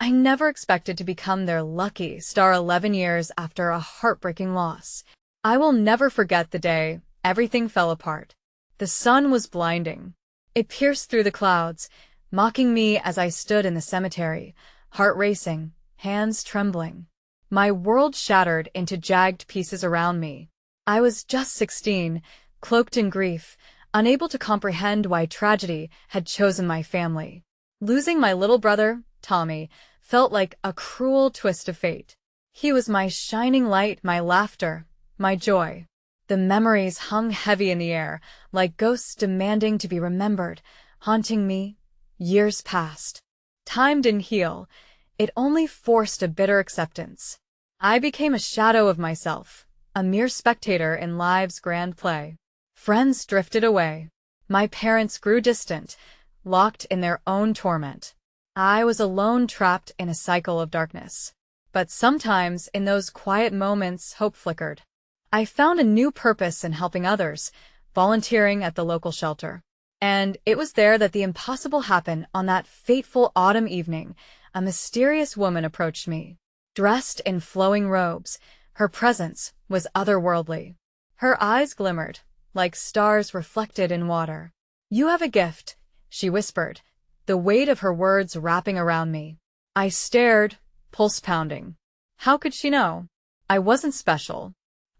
I never expected to become their lucky star 11 years after a heartbreaking loss. I will never forget the day everything fell apart. The sun was blinding. It pierced through the clouds, mocking me as I stood in the cemetery, heart racing, hands trembling. My world shattered into jagged pieces around me. I was just 16, cloaked in grief, unable to comprehend why tragedy had chosen my family. Losing my little brother, Tommy, felt like a cruel twist of fate. He was my shining light, my laughter, my joy. The memories hung heavy in the air, like ghosts demanding to be remembered, haunting me. Years passed. Time didn't heal. It only forced a bitter acceptance. I became a shadow of myself, a mere spectator in life's grand play. Friends drifted away. My parents grew distant, locked in their own torment. I was alone, trapped in a cycle of darkness. But sometimes, in those quiet moments, hope flickered. I found a new purpose in helping others, volunteering at the local shelter. And it was there that the impossible happened. On that fateful autumn evening, a mysterious woman approached me. Dressed in flowing robes, her presence was otherworldly. Her eyes glimmered, like stars reflected in water. "You have a gift," she whispered, the weight of her words wrapping around me. I stared, pulse pounding. How could she know? I wasn't special.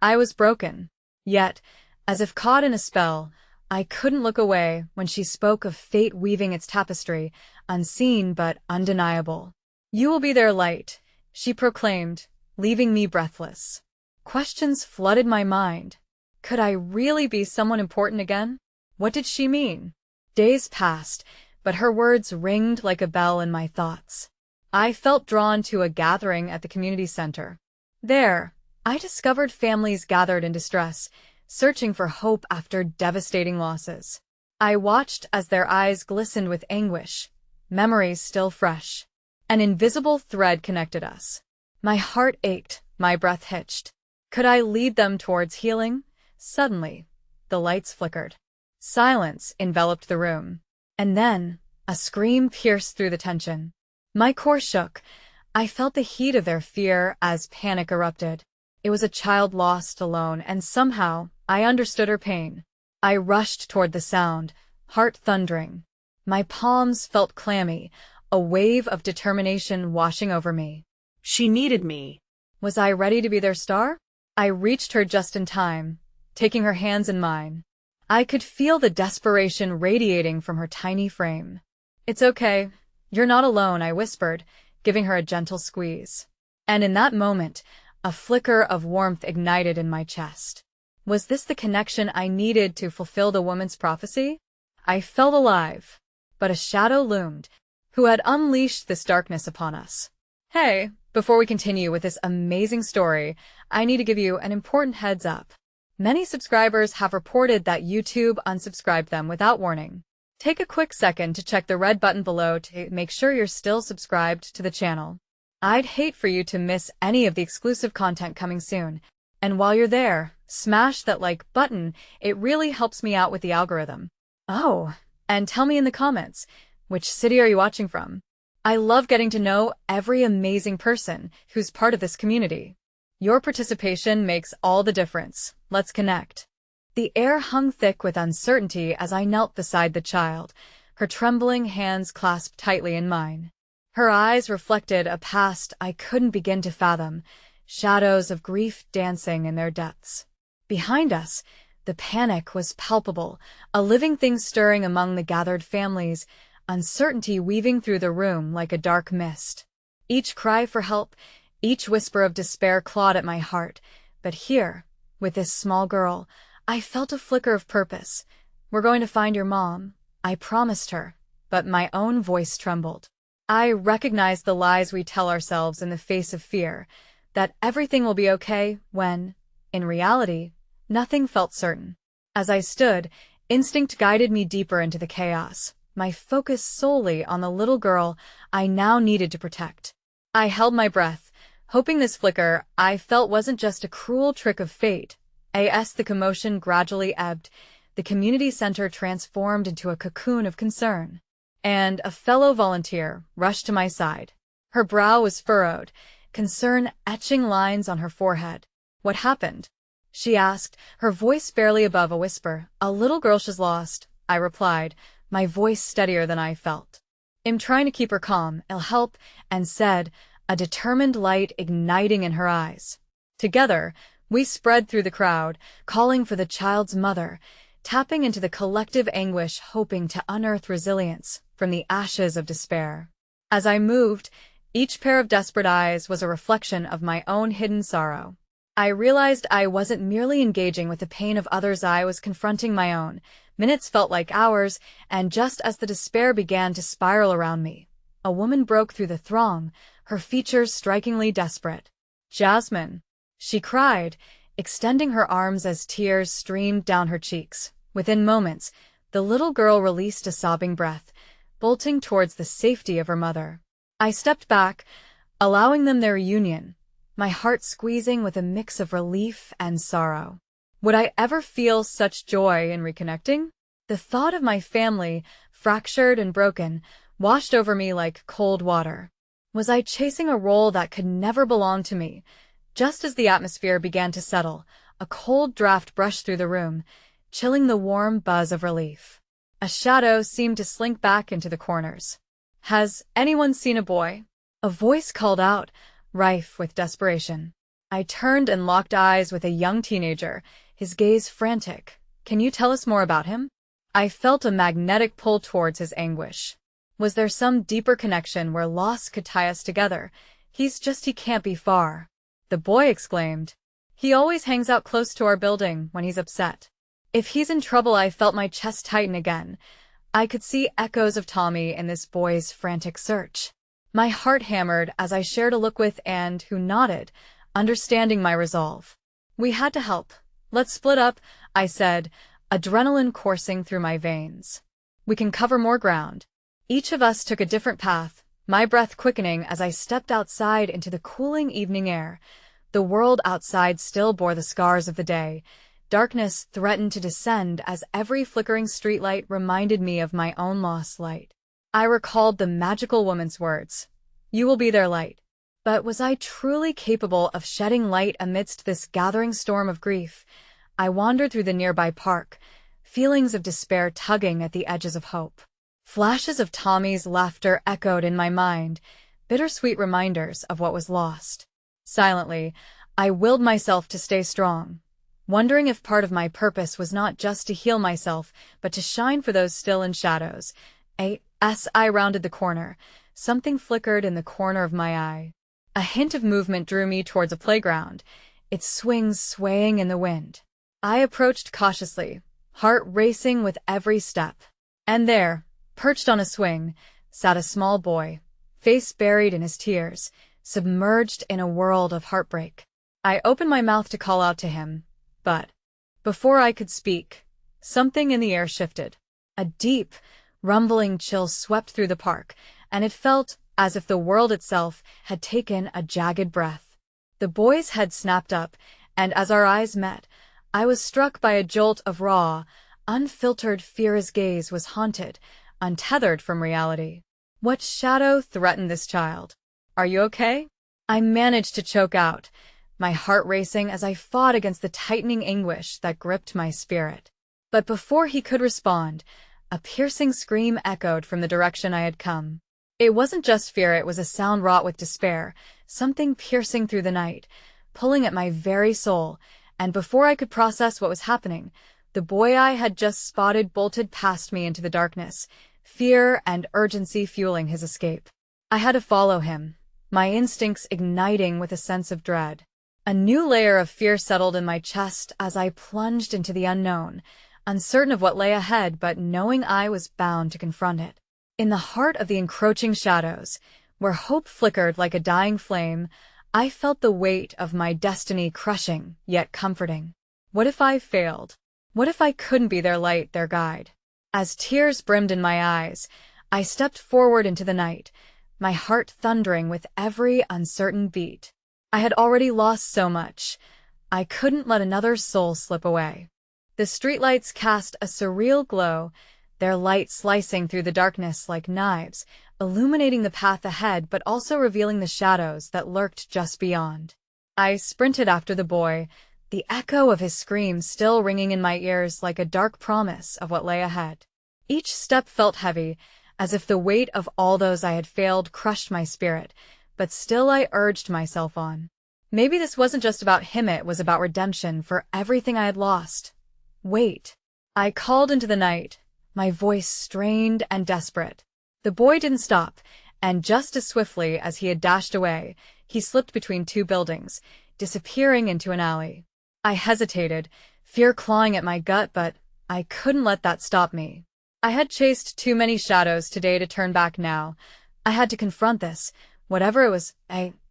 I was broken. Yet, as if caught in a spell, I couldn't look away when she spoke of fate weaving its tapestry, unseen but undeniable. "You will be their light," she proclaimed, leaving me breathless. Questions flooded my mind. Could I really be someone important again? What did she mean? Days passed, but her words ringed like a bell in my thoughts. I felt drawn to a gathering at the community center. There, I discovered families gathered in distress, searching for hope after devastating losses. I watched as their eyes glistened with anguish, memories still fresh. An invisible thread connected us. My heart ached, my breath hitched. Could I lead them towards healing? Suddenly, the lights flickered. Silence enveloped the room. And then, a scream pierced through the tension. My core shook. I felt the heat of their fear as panic erupted. It was a child lost alone, and somehow, I understood her pain. I rushed toward the sound, heart thundering. My palms felt clammy, a wave of determination washing over me. She needed me. Was I ready to be their star? I reached her just in time, taking her hands in mine. I could feel the desperation radiating from her tiny frame. "It's okay. You're not alone," I whispered, giving her a gentle squeeze. And in that moment, a flicker of warmth ignited in my chest. Was this the connection I needed to fulfill the woman's prophecy? I felt alive. But a shadow loomed. Who had unleashed this darkness upon us? Hey, before we continue with this amazing story, I need to give you an important heads up. Many subscribers have reported that YouTube unsubscribed them without warning. Take a quick second to check the red button below to make sure you're still subscribed to the channel. I'd hate for you to miss any of the exclusive content coming soon. And while you're there, smash that like button. It really helps me out with the algorithm. Oh, and tell me in the comments, which city are you watching from? I love getting to know every amazing person who's part of this community. Your participation makes all the difference. Let's connect. The air hung thick with uncertainty as I knelt beside the child, her trembling hands clasped tightly in mine. Her eyes reflected a past I couldn't begin to fathom, shadows of grief dancing in their depths. Behind us, the panic was palpable, a living thing stirring among the gathered families, uncertainty weaving through the room like a dark mist. Each cry for help, each whisper of despair clawed at my heart. But here, with this small girl, I felt a flicker of purpose. "We're going to find your mom," I promised her, but my own voice trembled. I recognized the lies we tell ourselves in the face of fear, that everything will be okay when, in reality, nothing felt certain. As I stood, instinct guided me deeper into the chaos, my focus solely on the little girl I now needed to protect. I held my breath, hoping this flicker I felt wasn't just a cruel trick of fate. As the commotion gradually ebbed, the community center transformed into a cocoon of concern. And a fellow volunteer rushed to my side. Her brow was furrowed, concern etching lines on her forehead. "What happened?" she asked, her voice barely above a whisper. "A little girl she's lost," I replied, my voice steadier than I felt. "I'm trying to keep her calm, it'll help," and said, a determined light igniting in her eyes. Together, we spread through the crowd, calling for the child's mother, tapping into the collective anguish, hoping to unearth resilience from the ashes of despair. As I moved, each pair of desperate eyes was a reflection of my own hidden sorrow. I realized I wasn't merely engaging with the pain of others, I was confronting my own. Minutes felt like hours, and just as the despair began to spiral around me, a woman broke through the throng, her features strikingly desperate. "Jasmine," she cried, extending her arms as tears streamed down her cheeks. Within moments, the little girl released a sobbing breath, bolting towards the safety of her mother. I stepped back, allowing them their reunion, my heart squeezing with a mix of relief and sorrow. Would I ever feel such joy in reconnecting? The thought of my family, fractured and broken, washed over me like cold water. Was I chasing a role that could never belong to me? Just as the atmosphere began to settle, a cold draft brushed through the room, chilling the warm buzz of relief. A shadow seemed to slink back into the corners. "Has anyone seen a boy?" A voice called out, rife with desperation. I turned and locked eyes with a young teenager, his gaze frantic. "Can you tell us more about him?" I felt a magnetic pull towards his anguish. Was there some deeper connection where loss could tie us together? He can't be far," the boy exclaimed. "He always hangs out close to our building when he's upset." If he's in trouble, I felt my chest tighten again. I could see echoes of Tommy in this boy's frantic search. My heart hammered as I shared a look with Anne, who nodded, understanding my resolve. "We had to help. Let's split up," I said, adrenaline coursing through my veins. "We can cover more ground." Each of us took a different path, my breath quickening as I stepped outside into the cooling evening air. The world outside still bore the scars of the day. Darkness threatened to descend as every flickering streetlight reminded me of my own lost light. I recalled the magical woman's words, "You will be their light." But was I truly capable of shedding light amidst this gathering storm of grief? I wandered through the nearby park, feelings of despair tugging at the edges of hope. Flashes of Tommy's laughter echoed in my mind, bittersweet reminders of what was lost. Silently, I willed myself to stay strong, wondering if part of my purpose was not just to heal myself, but to shine for those still in shadows. As I rounded the corner, something flickered in the corner of my eye. A hint of movement drew me towards a playground, its swings swaying in the wind. I approached cautiously, heart racing with every step. And there, perched on a swing, sat a small boy, face buried in his tears, submerged in a world of heartbreak. I opened my mouth to call out to him, but before I could speak, something in the air shifted. A deep, rumbling chill swept through the park, and it felt as if the world itself had taken a jagged breath. The boy's head snapped up, and as our eyes met, I was struck by a jolt of raw, unfiltered fear. His gaze was haunted, untethered from reality. What shadow threatened this child? "Are you okay?" I managed to choke out, my heart racing as I fought against the tightening anguish that gripped my spirit. But before he could respond, a piercing scream echoed from the direction I had come. It wasn't just fear, it was a sound wrought with despair, something piercing through the night, pulling at my very soul, and before I could process what was happening, the boy I had just spotted bolted past me into the darkness, fear and urgency fueling his escape. I had to follow him, my instincts igniting with a sense of dread. A new layer of fear settled in my chest as I plunged into the unknown, uncertain of what lay ahead but knowing I was bound to confront it. In the heart of the encroaching shadows, where hope flickered like a dying flame, I felt the weight of my destiny crushing, yet comforting. What if I failed? What if I couldn't be their light, their guide? As tears brimmed in my eyes, I stepped forward into the night, my heart thundering with every uncertain beat. I had already lost so much. I couldn't let another soul slip away. The streetlights cast a surreal glow, their light slicing through the darkness like knives, illuminating the path ahead but also revealing the shadows that lurked just beyond. I sprinted after the boy, the echo of his screams still ringing in my ears like a dark promise of what lay ahead. Each step felt heavy, as if the weight of all those I had failed crushed my spirit, but still I urged myself on. Maybe this wasn't just about him, it was about redemption for everything I had lost. Wait. I called into the night, my voice strained and desperate. The boy didn't stop, and just as swiftly as he had dashed away, he slipped between two buildings, disappearing into an alley. I hesitated, fear clawing at my gut, but I couldn't let that stop me. I had chased too many shadows today to turn back now. I had to confront this, whatever it was.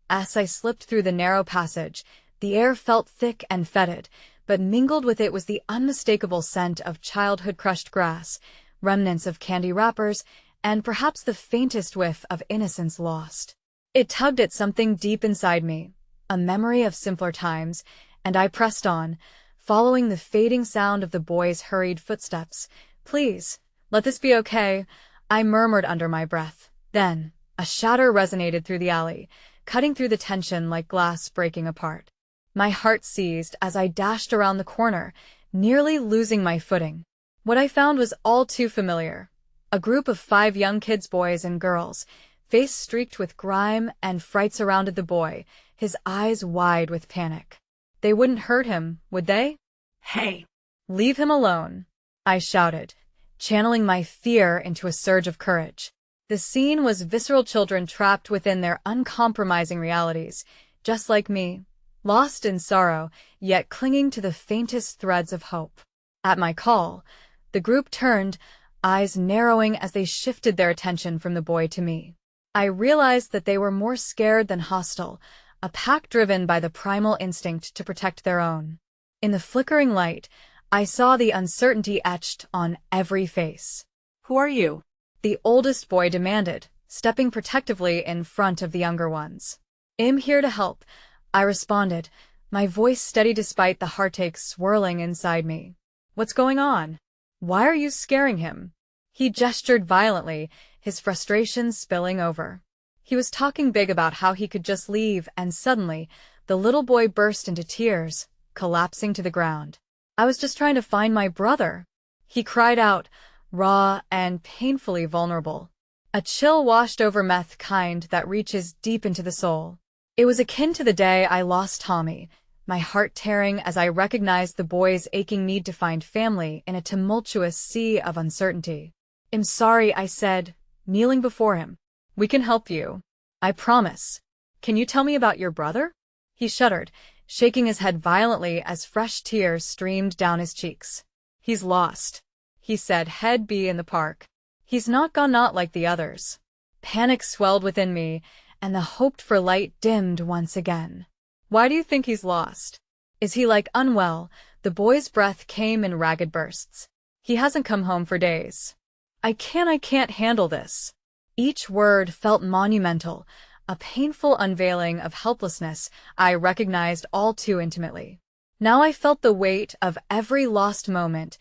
As I slipped through the narrow passage, the air felt thick and fetid, but mingled with it was the unmistakable scent of childhood crushed grass, remnants of candy wrappers, and perhaps the faintest whiff of innocence lost. It tugged at something deep inside me, a memory of simpler times, and I pressed on, following the fading sound of the boy's hurried footsteps. Please, let this be okay, I murmured under my breath. Then, a shatter resonated through the alley, cutting through the tension like glass breaking apart. My heart seized as I dashed around the corner, nearly losing my footing. What I found was all too familiar. A group of 5 young kids, boys and girls, face streaked with grime and fright, surrounded the boy, his eyes wide with panic. They wouldn't hurt him, would they? Hey! Leave him alone, I shouted, channeling my fear into a surge of courage. The scene was visceral, children trapped within their uncompromising realities, just like me, lost in sorrow, yet clinging to the faintest threads of hope. At my call, the group turned, eyes narrowing as they shifted their attention from the boy to me. I realized that they were more scared than hostile, a pack driven by the primal instinct to protect their own. In the flickering light, I saw the uncertainty etched on every face. Who are you? The oldest boy demanded, stepping protectively in front of the younger ones. I'm here to help, I responded, my voice steady despite the heartache swirling inside me. What's going on? Why are you scaring him? He gestured violently, his frustration spilling over. He was talking big about how he could just leave, and suddenly, the little boy burst into tears, collapsing to the ground. I was just trying to find my brother, he cried out, raw and painfully vulnerable. A chill washed over meth kind that reaches deep into the soul. It was akin to the day I lost Tommy, my heart tearing as I recognized the boy's aching need to find family in a tumultuous sea of uncertainty. I'm sorry, I said, kneeling before him. We can help you. I promise. Can you tell me about your brother? He shuddered, shaking his head violently as fresh tears streamed down his cheeks. He's lost, he said, head be in the park. He's not gone, not like the others. Panic swelled within me, and the hoped-for light dimmed once again. Why do you think he's lost? Is he, like, unwell? The boy's breath came in ragged bursts. He hasn't come home for days. I can't handle this. Each word felt monumental, a painful unveiling of helplessness I recognized all too intimately. Now I felt the weight of every lost moment,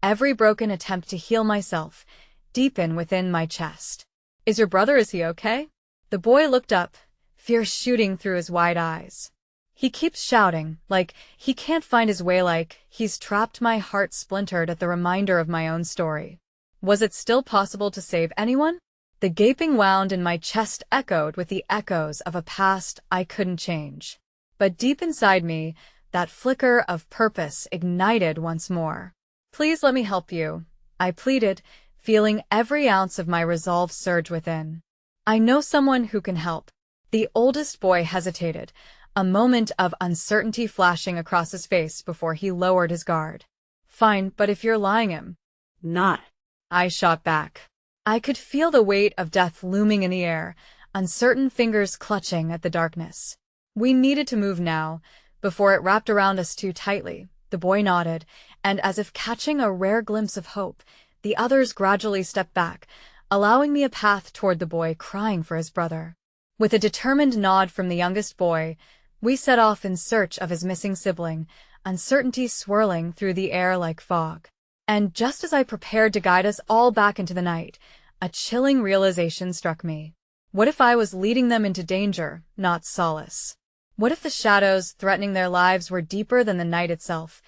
every broken attempt to heal myself, deepen within my chest. Is your brother, is he okay? The boy looked up, fear shooting through his wide eyes. He keeps shouting, like he can't find his way, like he's trapped. My heart splintered at the reminder of my own story. Was it still possible to save anyone? The gaping wound in my chest echoed with the echoes of a past I couldn't change. But deep inside me, that flicker of purpose ignited once more. Please let me help you, I pleaded, feeling every ounce of my resolve surge within. I know someone who can help. The oldest boy hesitated, a moment of uncertainty flashing across his face before he lowered his guard. Fine, but if you're lying, him. Not. I shot back. I could feel the weight of death looming in the air, uncertain fingers clutching at the darkness. We needed to move now, before it wrapped around us too tightly. The boy nodded, and as if catching a rare glimpse of hope, the others gradually stepped back, allowing me a path toward the boy crying for his brother. With a determined nod from the youngest boy, we set off in search of his missing sibling, uncertainty swirling through the air like fog. And just as I prepared to guide us all back into the night, a chilling realization struck me. What if I was leading them into danger, not solace? What if the shadows threatening their lives were deeper than the night itself?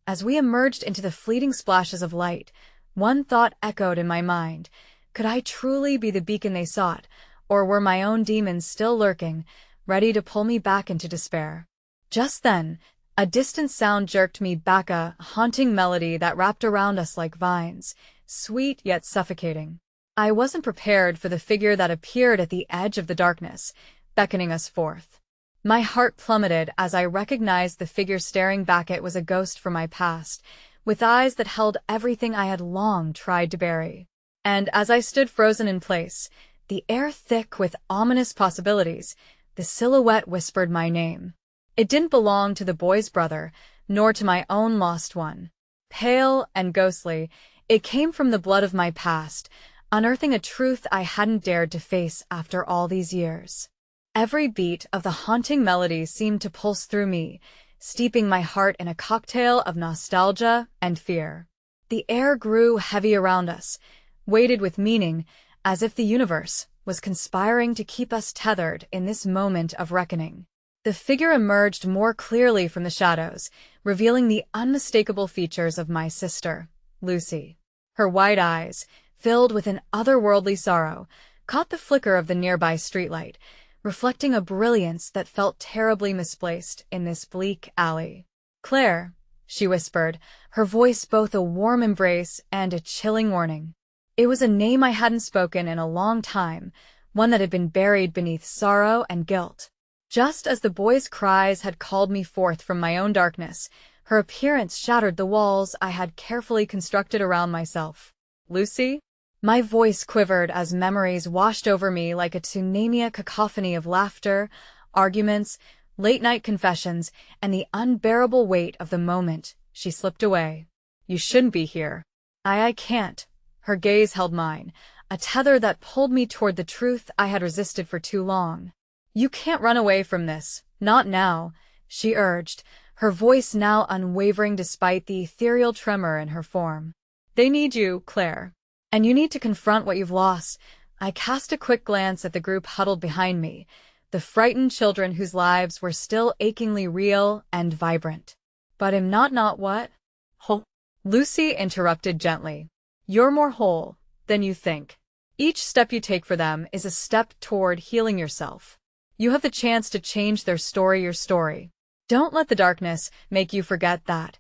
As we emerged into the fleeting splashes of light, one thought echoed in my mind. Could I truly be the beacon they sought, or were my own demons still lurking, ready to pull me back into despair? Just then, a distant sound jerked me back, a haunting melody that wrapped around us like vines, sweet yet suffocating. I wasn't prepared for the figure that appeared at the edge of the darkness, beckoning us forth. My heart plummeted as I recognized the figure staring back. It was a ghost from my past, with eyes that held everything I had long tried to bury. And as I stood frozen in place, the air thick with ominous possibilities, the silhouette whispered my name. It didn't belong to the boy's brother, nor to my own lost one. Pale and ghostly, it came from the blood of my past, unearthing a truth I hadn't dared to face after all these years. Every beat of the haunting melody seemed to pulse through me, steeping my heart in a cocktail of nostalgia and fear. The air grew heavy around us, weighted with meaning, as if the universe was conspiring to keep us tethered in this moment of reckoning. The figure emerged more clearly from the shadows, revealing the unmistakable features of my sister, Lucy. Her wide eyes, filled with an otherworldly sorrow, caught the flicker of the nearby streetlight, reflecting a brilliance that felt terribly misplaced in this bleak alley. "Claire," she whispered, her voice both a warm embrace and a chilling warning. It was a name I hadn't spoken in a long time, one that had been buried beneath sorrow and guilt. Just as the boy's cries had called me forth from my own darkness, her appearance shattered the walls I had carefully constructed around myself. "Lucy?" My voice quivered as memories washed over me like a tsunami, a cacophony of laughter, arguments, late-night confessions, and the unbearable weight of the moment she slipped away. "You shouldn't be here." I can't." Her gaze held mine, a tether that pulled me toward the truth I had resisted for too long. "You can't run away from this, not now," she urged, her voice now unwavering despite the ethereal tremor in her form. "They need you, Claire. And you need to confront what you've lost." I cast a quick glance at the group huddled behind me, the frightened children whose lives were still achingly real and vibrant. "But am not what?" Whole. Lucy interrupted gently. "You're more whole than you think. Each step you take for them is a step toward healing yourself. You have the chance to change their story, your story. Don't let the darkness make you forget that."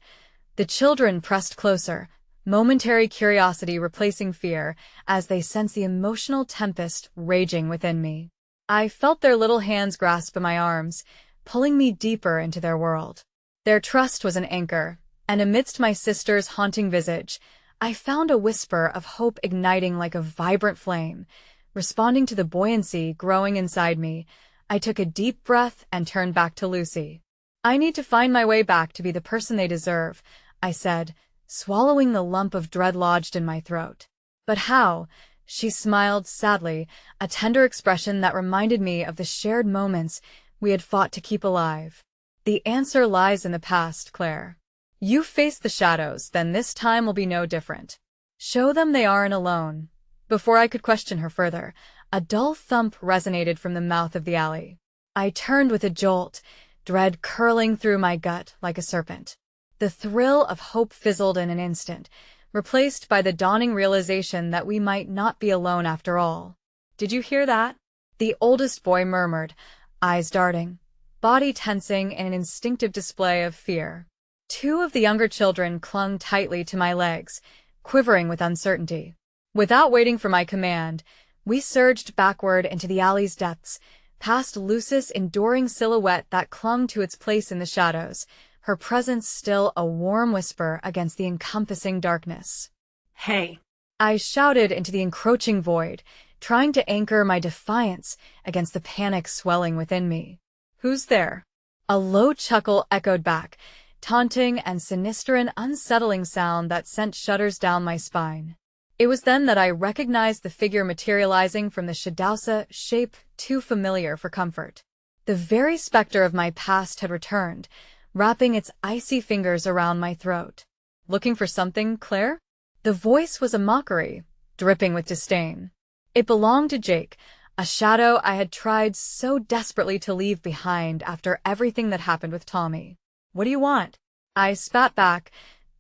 The children pressed closer, momentary curiosity replacing fear as they sensed the emotional tempest raging within me. I felt their little hands grasp my arms, pulling me deeper into their world. Their trust was an anchor, and amidst my sister's haunting visage, I found a whisper of hope igniting like a vibrant flame. Responding to the buoyancy growing inside me, I took a deep breath and turned back to Lucy. "I need to find my way back to be the person they deserve," I said, swallowing the lump of dread lodged in my throat. "But how?" She smiled sadly, a tender expression that reminded me of the shared moments we had fought to keep alive. "The answer lies in the past, Claire. You face the shadows, then this time will be no different. Show them they aren't alone." Before I could question her further, a dull thump resonated from the mouth of the alley. I turned with a jolt, dread curling through my gut like a serpent. The thrill of hope fizzled in an instant, replaced by the dawning realization that we might not be alone after all. "Did you hear that?" the oldest boy murmured, eyes darting, body tensing in an instinctive display of fear. Two of the younger children clung tightly to my legs, quivering with uncertainty. Without waiting for my command, we surged backward into the alley's depths, past Lucy's enduring silhouette that clung to its place in the shadows, her presence still a warm whisper against the encompassing darkness. "Hey!" I shouted into the encroaching void, trying to anchor my defiance against the panic swelling within me. "Who's there?" A low chuckle echoed back, taunting and sinister, an unsettling sound that sent shudders down my spine. It was then that I recognized the figure materializing from the shadows, shape too familiar for comfort. The very specter of my past had returned, wrapping its icy fingers around my throat. "Looking for something, Claire?" The voice was a mockery, dripping with disdain. It belonged to Jake, a shadow I had tried so desperately to leave behind after everything that happened with Tommy. "What do you want?" I spat back,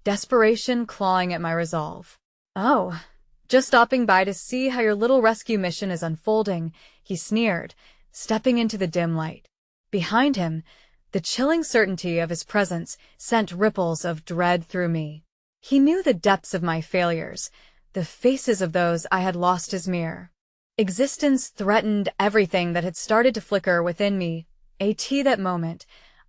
desperation clawing at my resolve. "Oh, just stopping by to see how your little rescue mission is unfolding," he sneered, stepping into the dim light. Behind him, the chilling certainty of his presence sent ripples of dread through me. He knew the depths of my failures, the faces of those I had lost as mere. Existence threatened everything that had started to flicker within me. That moment,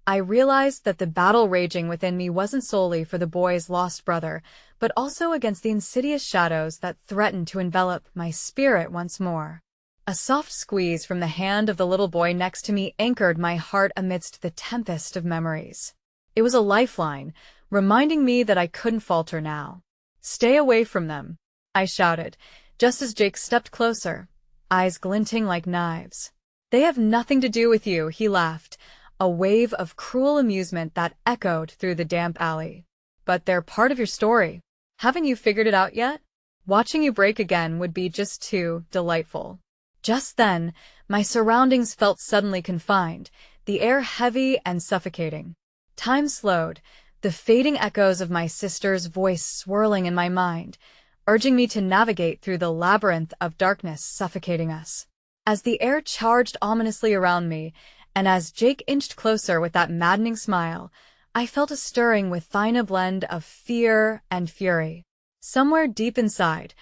I realized that the battle raging within me wasn't solely for the boy's lost brother, but also against the insidious shadows that threatened to envelop my spirit once more. A soft squeeze from the hand of the little boy next to me anchored my heart amidst the tempest of memories. It was a lifeline, reminding me that I couldn't falter now. "Stay away from them," I shouted, just as Jake stepped closer, eyes glinting like knives. "They have nothing to do with you," he laughed, a wave of cruel amusement that echoed through the damp alley. "But they're part of your story. Haven't you figured it out yet? Watching you break again would be just too delightful." Just then, my surroundings felt suddenly confined, the air heavy and suffocating. Time slowed, the fading echoes of my sister's voice swirling in my mind, urging me to navigate through the labyrinth of darkness suffocating us. As the air charged ominously around me, and as Jake inched closer with that maddening smile, I felt a stirring within a blend of fear and fury. Somewhere deep inside,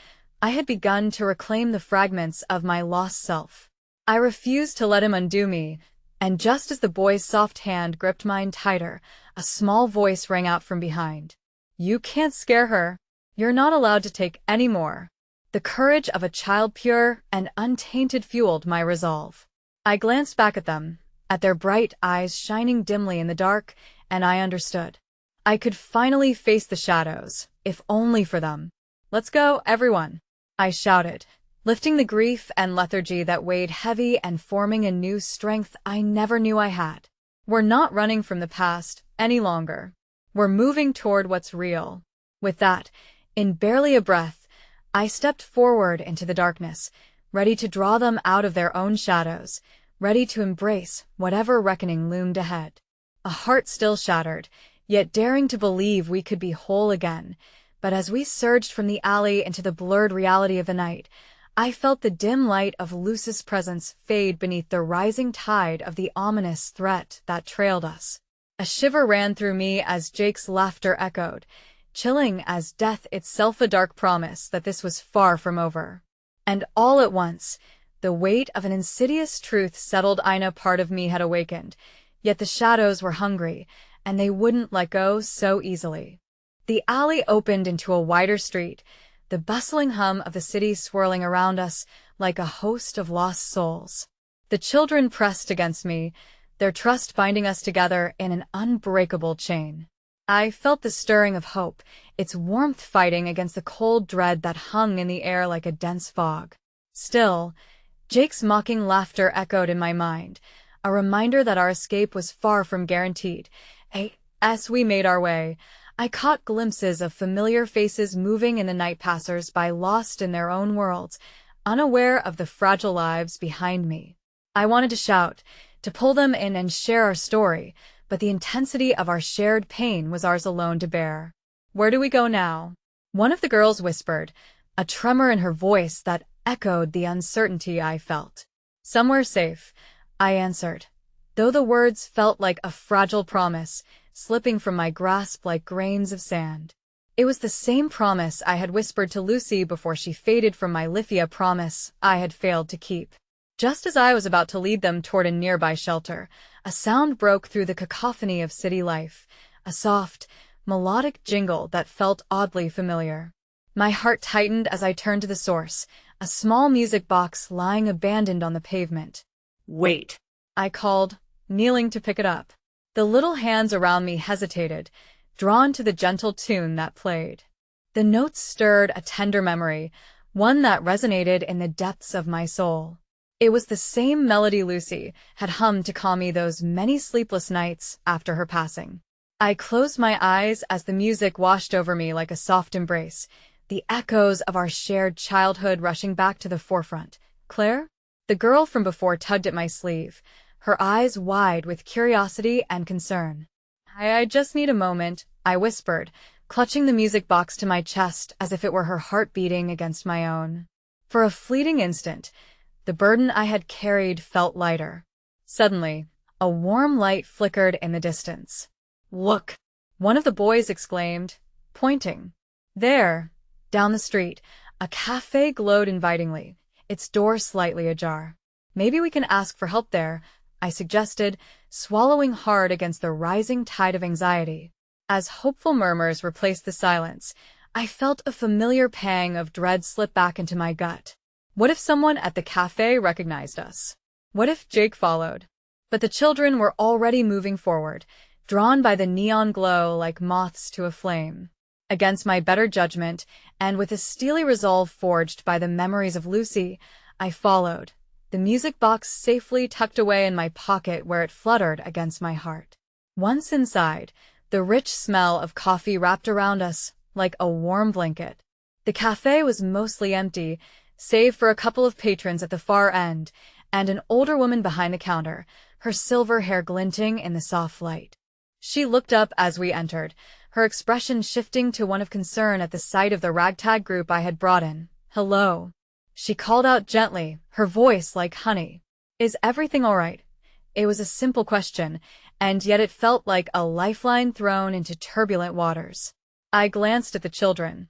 I had begun to reclaim the fragments of my lost self. I refused to let him undo me, and just as the boy's soft hand gripped mine tighter, a small voice rang out from behind. "You can't scare her. You're not allowed to take any more." The courage of a child, pure and untainted, fueled my resolve. I glanced back at them, at their bright eyes shining dimly in the dark, and I understood. I could finally face the shadows, if only for them. "Let's go, everyone," I shouted, lifting the grief and lethargy that weighed heavy and forming a new strength I never knew I had. "We're not running from the past any longer. We're moving toward what's real." With that, in barely a breath, I stepped forward into the darkness, ready to draw them out of their own shadows, ready to embrace whatever reckoning loomed ahead. A heart still shattered, yet daring to believe we could be whole again. But as we surged from the alley into the blurred reality of the night, I felt the dim light of Lucis' presence fade beneath the rising tide of the ominous threat that trailed us. A shiver ran through me as Jake's laughter echoed, chilling as death itself, a dark promise that this was far from over. And all at once, the weight of an insidious truth settled in. A part of me had awakened, yet the shadows were hungry, and they wouldn't let go so easily. The alley opened into a wider street, the bustling hum of the city swirling around us like a host of lost souls. The children pressed against me, their trust binding us together in an unbreakable chain. I felt the stirring of hope, its warmth fighting against the cold dread that hung in the air like a dense fog. Still, Jake's mocking laughter echoed in my mind, a reminder that our escape was far from guaranteed. As we made our way, I caught glimpses of familiar faces moving in the night, passers-by lost in their own worlds, unaware of the fragile lives behind me. I wanted to shout, to pull them in and share our story, but the intensity of our shared pain was ours alone to bear. "Where do we go now?" one of the girls whispered, a tremor in her voice that echoed the uncertainty I felt. "Somewhere safe," I answered, though the words felt like a fragile promise, slipping from my grasp like grains of sand. It was the same promise I had whispered to Lucy before she faded from my life, a promise I had failed to keep. Just as I was about to lead them toward a nearby shelter, a sound broke through the cacophony of city life, a soft, melodic jingle that felt oddly familiar. My heart tightened as I turned to the source, a small music box lying abandoned on the pavement. "Wait," I called, kneeling to pick it up. The little hands around me hesitated, drawn to the gentle tune that played. The notes stirred a tender memory, one that resonated in the depths of my soul. It was the same melody Lucy had hummed to calm me those many sleepless nights after her passing. I closed my eyes as the music washed over me like a soft embrace, the echoes of our shared childhood rushing back to the forefront. Claire? The girl from before tugged at my sleeve, her eyes wide with curiosity and concern. I just need a moment, I whispered, clutching the music box to my chest as if it were her heart beating against my own. For a fleeting instant, the burden I had carried felt lighter. Suddenly, a warm light flickered in the distance. Look! One of the boys exclaimed, pointing. There, down the street, a cafe glowed invitingly, its door slightly ajar. Maybe we can ask for help there, I suggested, swallowing hard against the rising tide of anxiety. As hopeful murmurs replaced the silence, I felt a familiar pang of dread slip back into my gut. What if someone at the cafe recognized us? What if Jake followed? But the children were already moving forward, drawn by the neon glow like moths to a flame. Against my better judgment, and with a steely resolve forged by the memories of Lucy, I followed, the music box safely tucked away in my pocket where it fluttered against my heart. Once inside, the rich smell of coffee wrapped around us like a warm blanket. The cafe was mostly empty, save for a couple of patrons at the far end, and an older woman behind the counter, her silver hair glinting in the soft light. She looked up as we entered, her expression shifting to one of concern at the sight of the ragtag group I had brought in. Hello. She called out gently, her voice like honey. Is everything all right? It was a simple question, and yet it felt like a lifeline thrown into turbulent waters. I glanced at the children,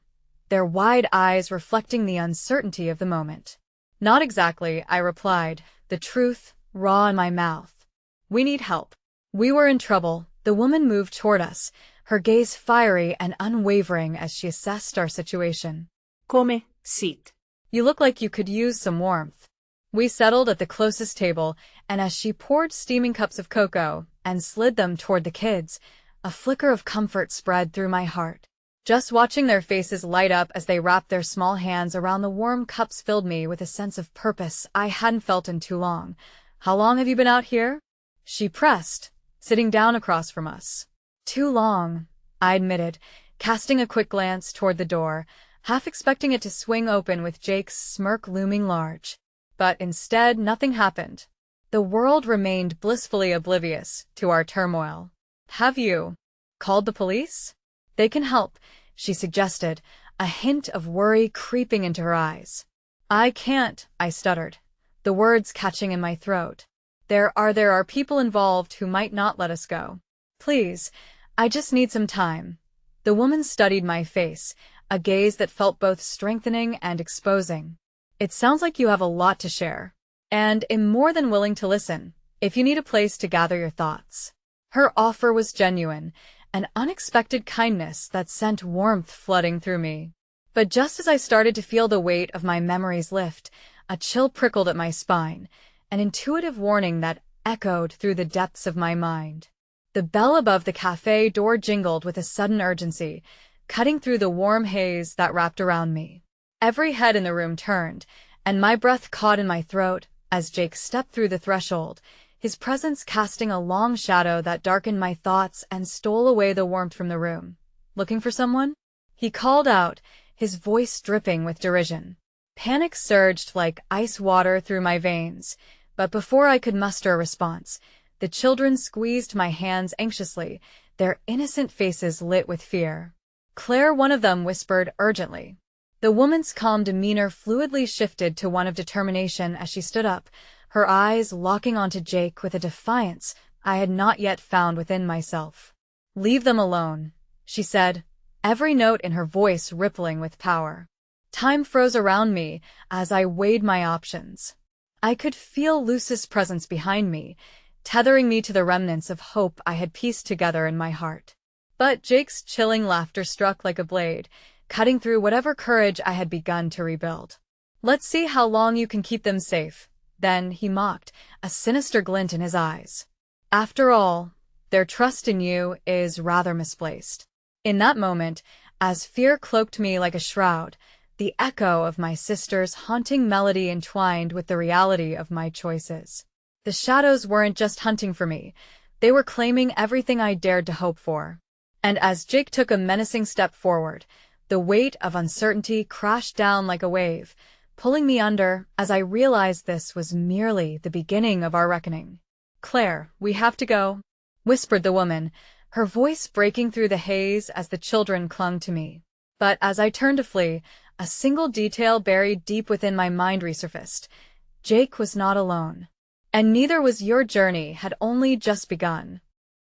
their wide eyes reflecting the uncertainty of the moment. Not exactly, I replied, the truth raw in my mouth. We need help. We were in trouble. The woman moved toward us, her gaze fiery and unwavering as she assessed our situation. Come, sit. You look like you could use some warmth. We settled at the closest table, and as she poured steaming cups of cocoa and slid them toward the kids, a flicker of comfort spread through my heart. Just watching their faces light up as they wrapped their small hands around the warm cups filled me with a sense of purpose I hadn't felt in too long. How long have you been out here? She pressed, sitting down across from us. Too long, I admitted, casting a quick glance toward the door, half expecting it to swing open with Jake's smirk looming large. But instead, nothing happened. The world remained blissfully oblivious to our turmoil. Have you called the police? They can help, she suggested, a hint of worry creeping into her eyes. I can't, I stuttered, the words catching in my throat. There are people involved who might not let us go. Please, I just need some time. The woman studied my face, a gaze that felt both strengthening and exposing. It sounds like you have a lot to share, and am more than willing to listen, if you need a place to gather your thoughts. Her offer was genuine, an unexpected kindness that sent warmth flooding through me. But just as I started to feel the weight of my memories lift, a chill prickled at my spine, an intuitive warning that echoed through the depths of my mind. The bell above the cafe door jingled with a sudden urgency, cutting through the warm haze that wrapped around me. Every head in the room turned, and my breath caught in my throat as Jake stepped through the threshold, his presence casting a long shadow that darkened my thoughts and stole away the warmth from the room. Looking for someone? He called out, his voice dripping with derision. Panic surged like ice water through my veins, but before I could muster a response, the children squeezed my hands anxiously, their innocent faces lit with fear. Claire, one of them, whispered urgently. The woman's calm demeanor fluidly shifted to one of determination as she stood up, her eyes locking onto Jake with a defiance I had not yet found within myself. Leave them alone, she said, every note in her voice rippling with power. Time froze around me as I weighed my options. I could feel Luce's presence behind me, tethering me to the remnants of hope I had pieced together in my heart. But Jake's chilling laughter struck like a blade, cutting through whatever courage I had begun to rebuild. Let's see how long you can keep them safe. Then he mocked, a sinister glint in his eyes. After all, their trust in you is rather misplaced. In that moment, as fear cloaked me like a shroud, the echo of my sister's haunting melody entwined with the reality of my choices. The shadows weren't just hunting for me, they were claiming everything I dared to hope for. And as Jake took a menacing step forward, The weight of uncertainty crashed down like a wave, pulling me under as I realized this was merely the beginning of our reckoning. "Claire, we have to go," whispered the woman, her voice breaking through the haze as the children clung to me. But as I turned to flee, a single detail buried deep within my mind resurfaced. Jake was not alone. And neither was your journey had only just begun.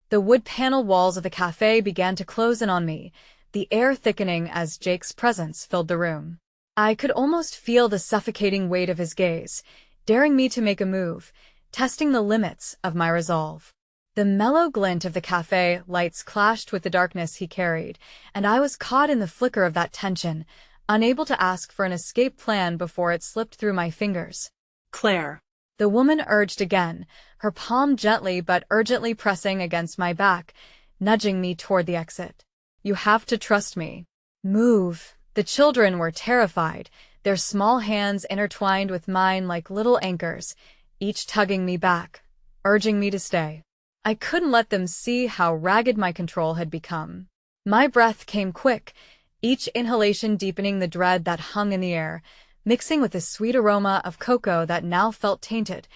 The wood panel walls of the cafe began to close in on me, the air thickening as Jake's presence filled the room. I could almost feel the suffocating weight of his gaze, daring me to make a move, testing the limits of my resolve. The mellow glint of the cafe lights clashed with the darkness he carried, and I was caught in the flicker of that tension, unable to ask for an escape plan before it slipped through my fingers. "Claire." The woman urged again, her palm gently but urgently pressing against my back, nudging me toward the exit. "You have to trust me. Move." The children were terrified, their small hands intertwined with mine like little anchors, each tugging me back, urging me to stay. I couldn't let them see how ragged my control had become. My breath came quick, each inhalation deepening the dread that hung in the air, mixing with the sweet aroma of cocoa that now felt tainted.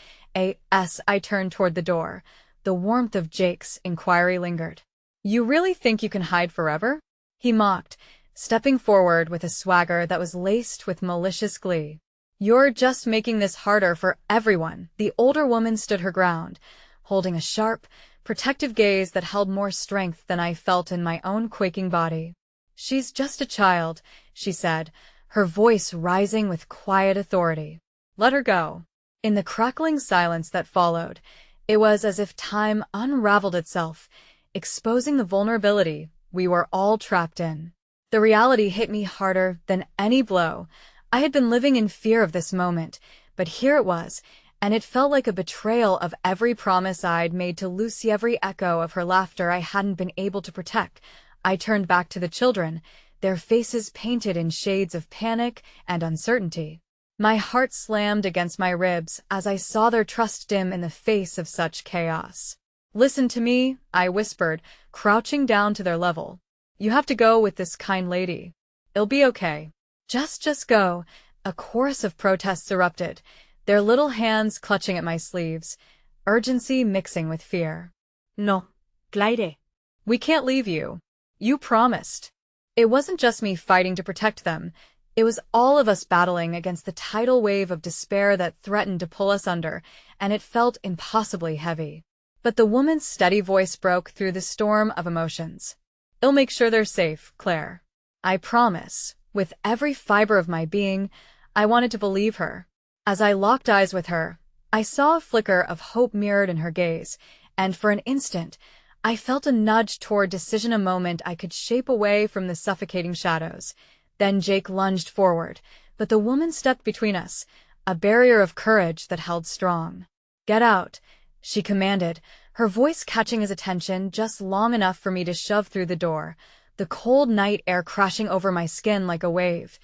As I turned toward the door, the warmth of Jake's inquiry lingered. "You really think you can hide forever?" he mocked, stepping forward with a swagger that was laced with malicious glee. "You're just making this harder for everyone." The older woman stood her ground, holding a sharp, protective gaze that held more strength than I felt in my own quaking body. "She's just a child," she said, her voice rising with quiet authority. "Let her go." In the crackling silence that followed, it was as if time unraveled itself, exposing the vulnerability we were all trapped in. The reality hit me harder than any blow. I had been living in fear of this moment, but here it was, and it felt like a betrayal of every promise I'd made to Lucy, every echo of her laughter I hadn't been able to protect. I turned back to the children, their faces painted in shades of panic and uncertainty. My heart slammed against my ribs as I saw their trust dim in the face of such chaos. "Listen to me," I whispered, crouching down to their level. "You have to go with this kind lady. It'll be okay. Just go." A chorus of protests erupted, their little hands clutching at my sleeves, urgency mixing with fear. "No, Claire." "We can't leave you. You promised." It wasn't just me fighting to protect them. It was all of us battling against the tidal wave of despair that threatened to pull us under, and it felt impossibly heavy. But the woman's steady voice broke through the storm of emotions. "I'll make sure they're safe, Claire. I promise." With every fiber of my being, I wanted to believe her. As I locked eyes with her, I saw a flicker of hope mirrored in her gaze, and for an instant, I felt a nudge toward decision, a moment I could shape away from the suffocating shadows. Then Jake lunged forward, but the woman stepped between us, a barrier of courage that held strong. "Get out," she commanded, her voice catching his attention just long enough for me to shove through the door, the cold night air crashing over my skin like a wave.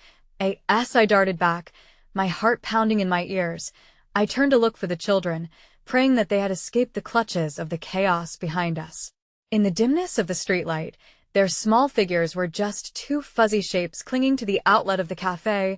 As I darted back, my heart pounding in my ears, I turned to look for the children, praying that they had escaped the clutches of the chaos behind us. In the dimness of the streetlight, their small figures were just two fuzzy shapes clinging to the outlet of the cafe,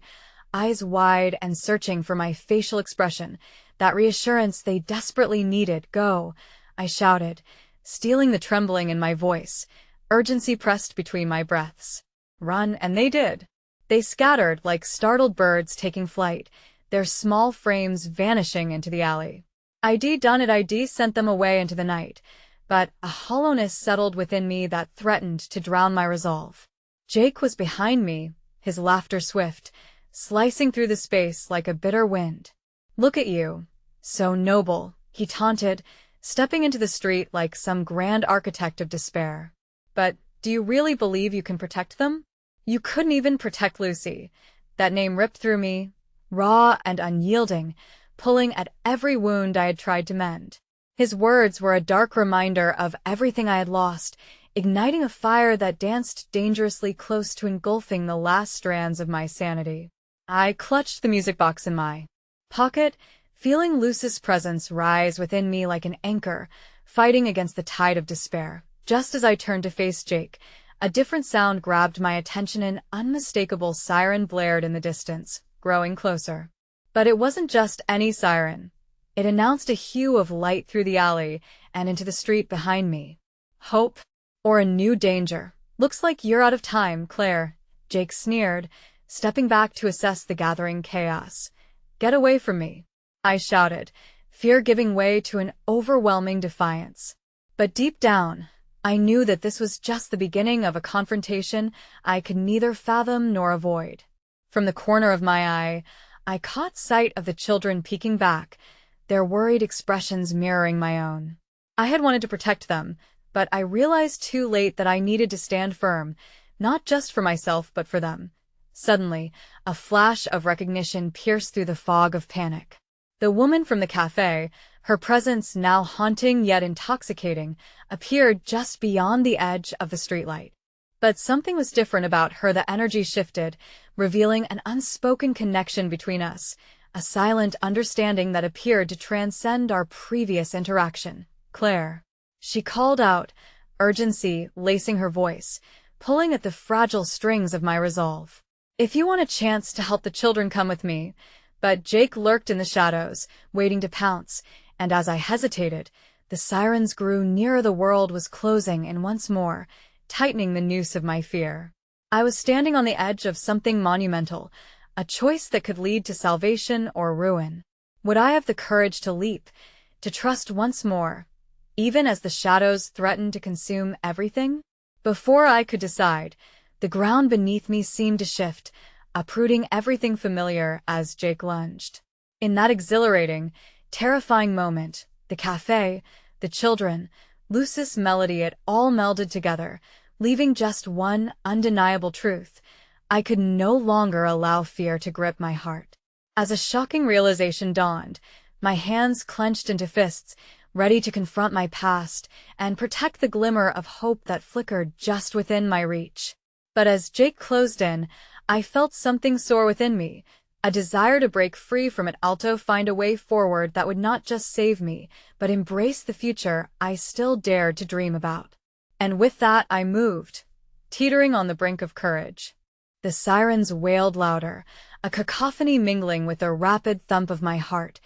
eyes wide and searching for my facial expression, that reassurance they desperately needed. "Go," I shouted, stealing the trembling in my voice, urgency pressed between my breaths. "Run," and they did. They scattered like startled birds taking flight, their small frames vanishing into the alley. I'd done it. I'd sent them away into the night, but a hollowness settled within me that threatened to drown my resolve. Jake was behind me, his laughter swift, slicing through the space like a bitter wind. "Look at you, so noble," he taunted, stepping into the street like some grand architect of despair. "But do you really believe you can protect them? You couldn't even protect Lucy." That name ripped through me, raw and unyielding, pulling at every wound I had tried to mend. His words were a dark reminder of everything I had lost, igniting a fire that danced dangerously close to engulfing the last strands of my sanity. I clutched the music box in my pocket, feeling Lucy's presence rise within me like an anchor, fighting against the tide of despair. Just as I turned to face Jake, A different sound grabbed my attention. An unmistakable siren blared in the distance, growing closer. But it wasn't just any siren. It announced a hue of light through the alley and into the street behind me. Hope, or a new danger. Looks like you're out of time, Claire, Jake sneered, stepping back to assess the gathering chaos. Get away from me, I shouted, fear giving way to an overwhelming defiance. But deep down, I knew that this was just the beginning of a confrontation I could neither fathom nor avoid. From the corner of my eye, I caught sight of the children peeking back, their worried expressions mirroring my own. I had wanted to protect them, but I realized too late that I needed to stand firm, not just for myself but for them. Suddenly, a flash of recognition pierced through the fog of panic. The woman from the cafe, her presence now haunting yet intoxicating, appeared just beyond the edge of the streetlight. But something was different about her. The energy shifted, revealing an unspoken connection between us, a silent understanding that appeared to transcend our previous interaction. Claire, she called out, urgency lacing her voice, pulling at the fragile strings of my resolve. If you want a chance to help the children, come with me. But Jake lurked in the shadows, waiting to pounce, and as I hesitated, the sirens grew nearer. The world was closing in once more, tightening the noose of my fear. I was standing on the edge of something monumental, a choice that could lead to salvation or ruin. Would I have the courage to leap, to trust once more, even as the shadows threatened to consume everything? Before I could decide, the ground beneath me seemed to shift, uprooting everything familiar as Jake lunged. In that exhilarating, terrifying moment, the cafe, the children, Lucis melody, it all melded together, leaving just one undeniable truth. I could no longer allow fear to grip my heart. As a shocking realization dawned, my hands clenched into fists, ready to confront my past and protect the glimmer of hope that flickered just within my reach. But as Jake closed in, I felt something soar within me, a desire to break free from it, find a way forward that would not just save me, but embrace the future I still dared to dream about. And with that I moved, teetering on the brink of courage. The sirens wailed louder, a cacophony mingling with the rapid thump of my heart,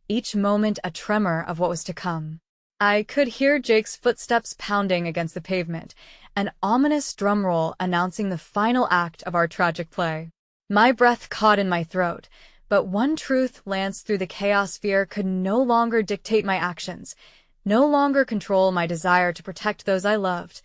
each moment a tremor of what was to come. I could hear Jake's footsteps pounding against the pavement, an ominous drumroll announcing the final act of our tragic play. My breath caught in my throat, but one truth lanced through the chaos: fear could no longer dictate my actions, no longer control my desire to protect those I loved.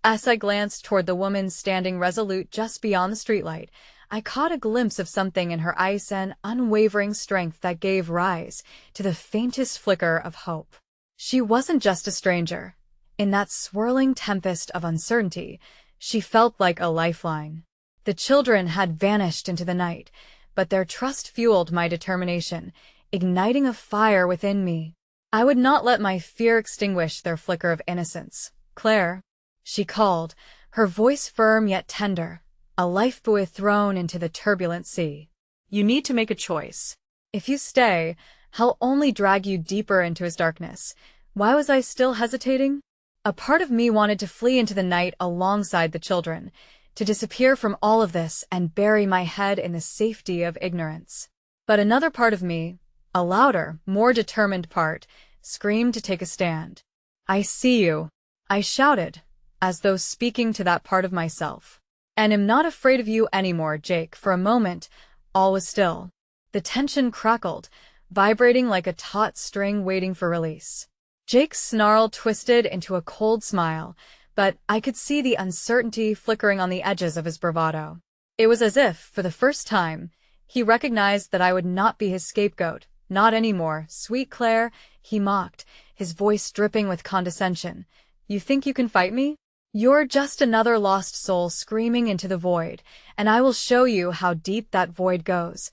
As I glanced toward the woman standing resolute just beyond the streetlight, I caught a glimpse of something in her eyes, an unwavering strength that gave rise to the faintest flicker of hope. She wasn't just a stranger. In that swirling tempest of uncertainty, she felt like a lifeline. The children had vanished into the night, but their trust fueled my determination, igniting a fire within me. I would not let my fear extinguish their flicker of innocence. Claire, she called, her voice firm yet tender, a lifebuoy thrown into the turbulent sea. You need to make a choice. If you stay, I'll only drag you deeper into his darkness. Why was I still hesitating? A part of me wanted to flee into the night alongside the children, to disappear from all of this and bury my head in the safety of ignorance. But another part of me, a louder, more determined part, screamed to take a stand. I see you, I shouted, as though speaking to that part of myself. And am not afraid of you anymore, Jake. For a moment, all was still. The tension crackled, vibrating like a taut string waiting for release. Jake's snarl twisted into a cold smile, but I could see the uncertainty flickering on the edges of his bravado. It was as if, for the first time, he recognized that I would not be his scapegoat. Not anymore, sweet Claire, he mocked, his voice dripping with condescension. You think you can fight me? You're just another lost soul screaming into the void, and I will show you how deep that void goes.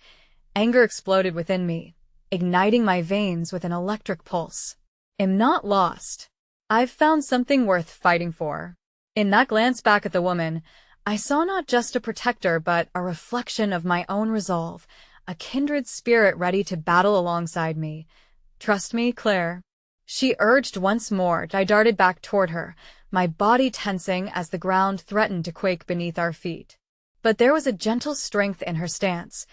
Anger exploded within me, igniting my veins with an electric pulse. Am not lost. I've found something worth fighting for. In that glance back at the woman, I saw not just a protector but a reflection of my own resolve, a kindred spirit ready to battle alongside me. Trust me, Claire. She urged once more. I darted back toward her, my body tensing as the ground threatened to quake beneath our feet. But there was a gentle strength in her stance,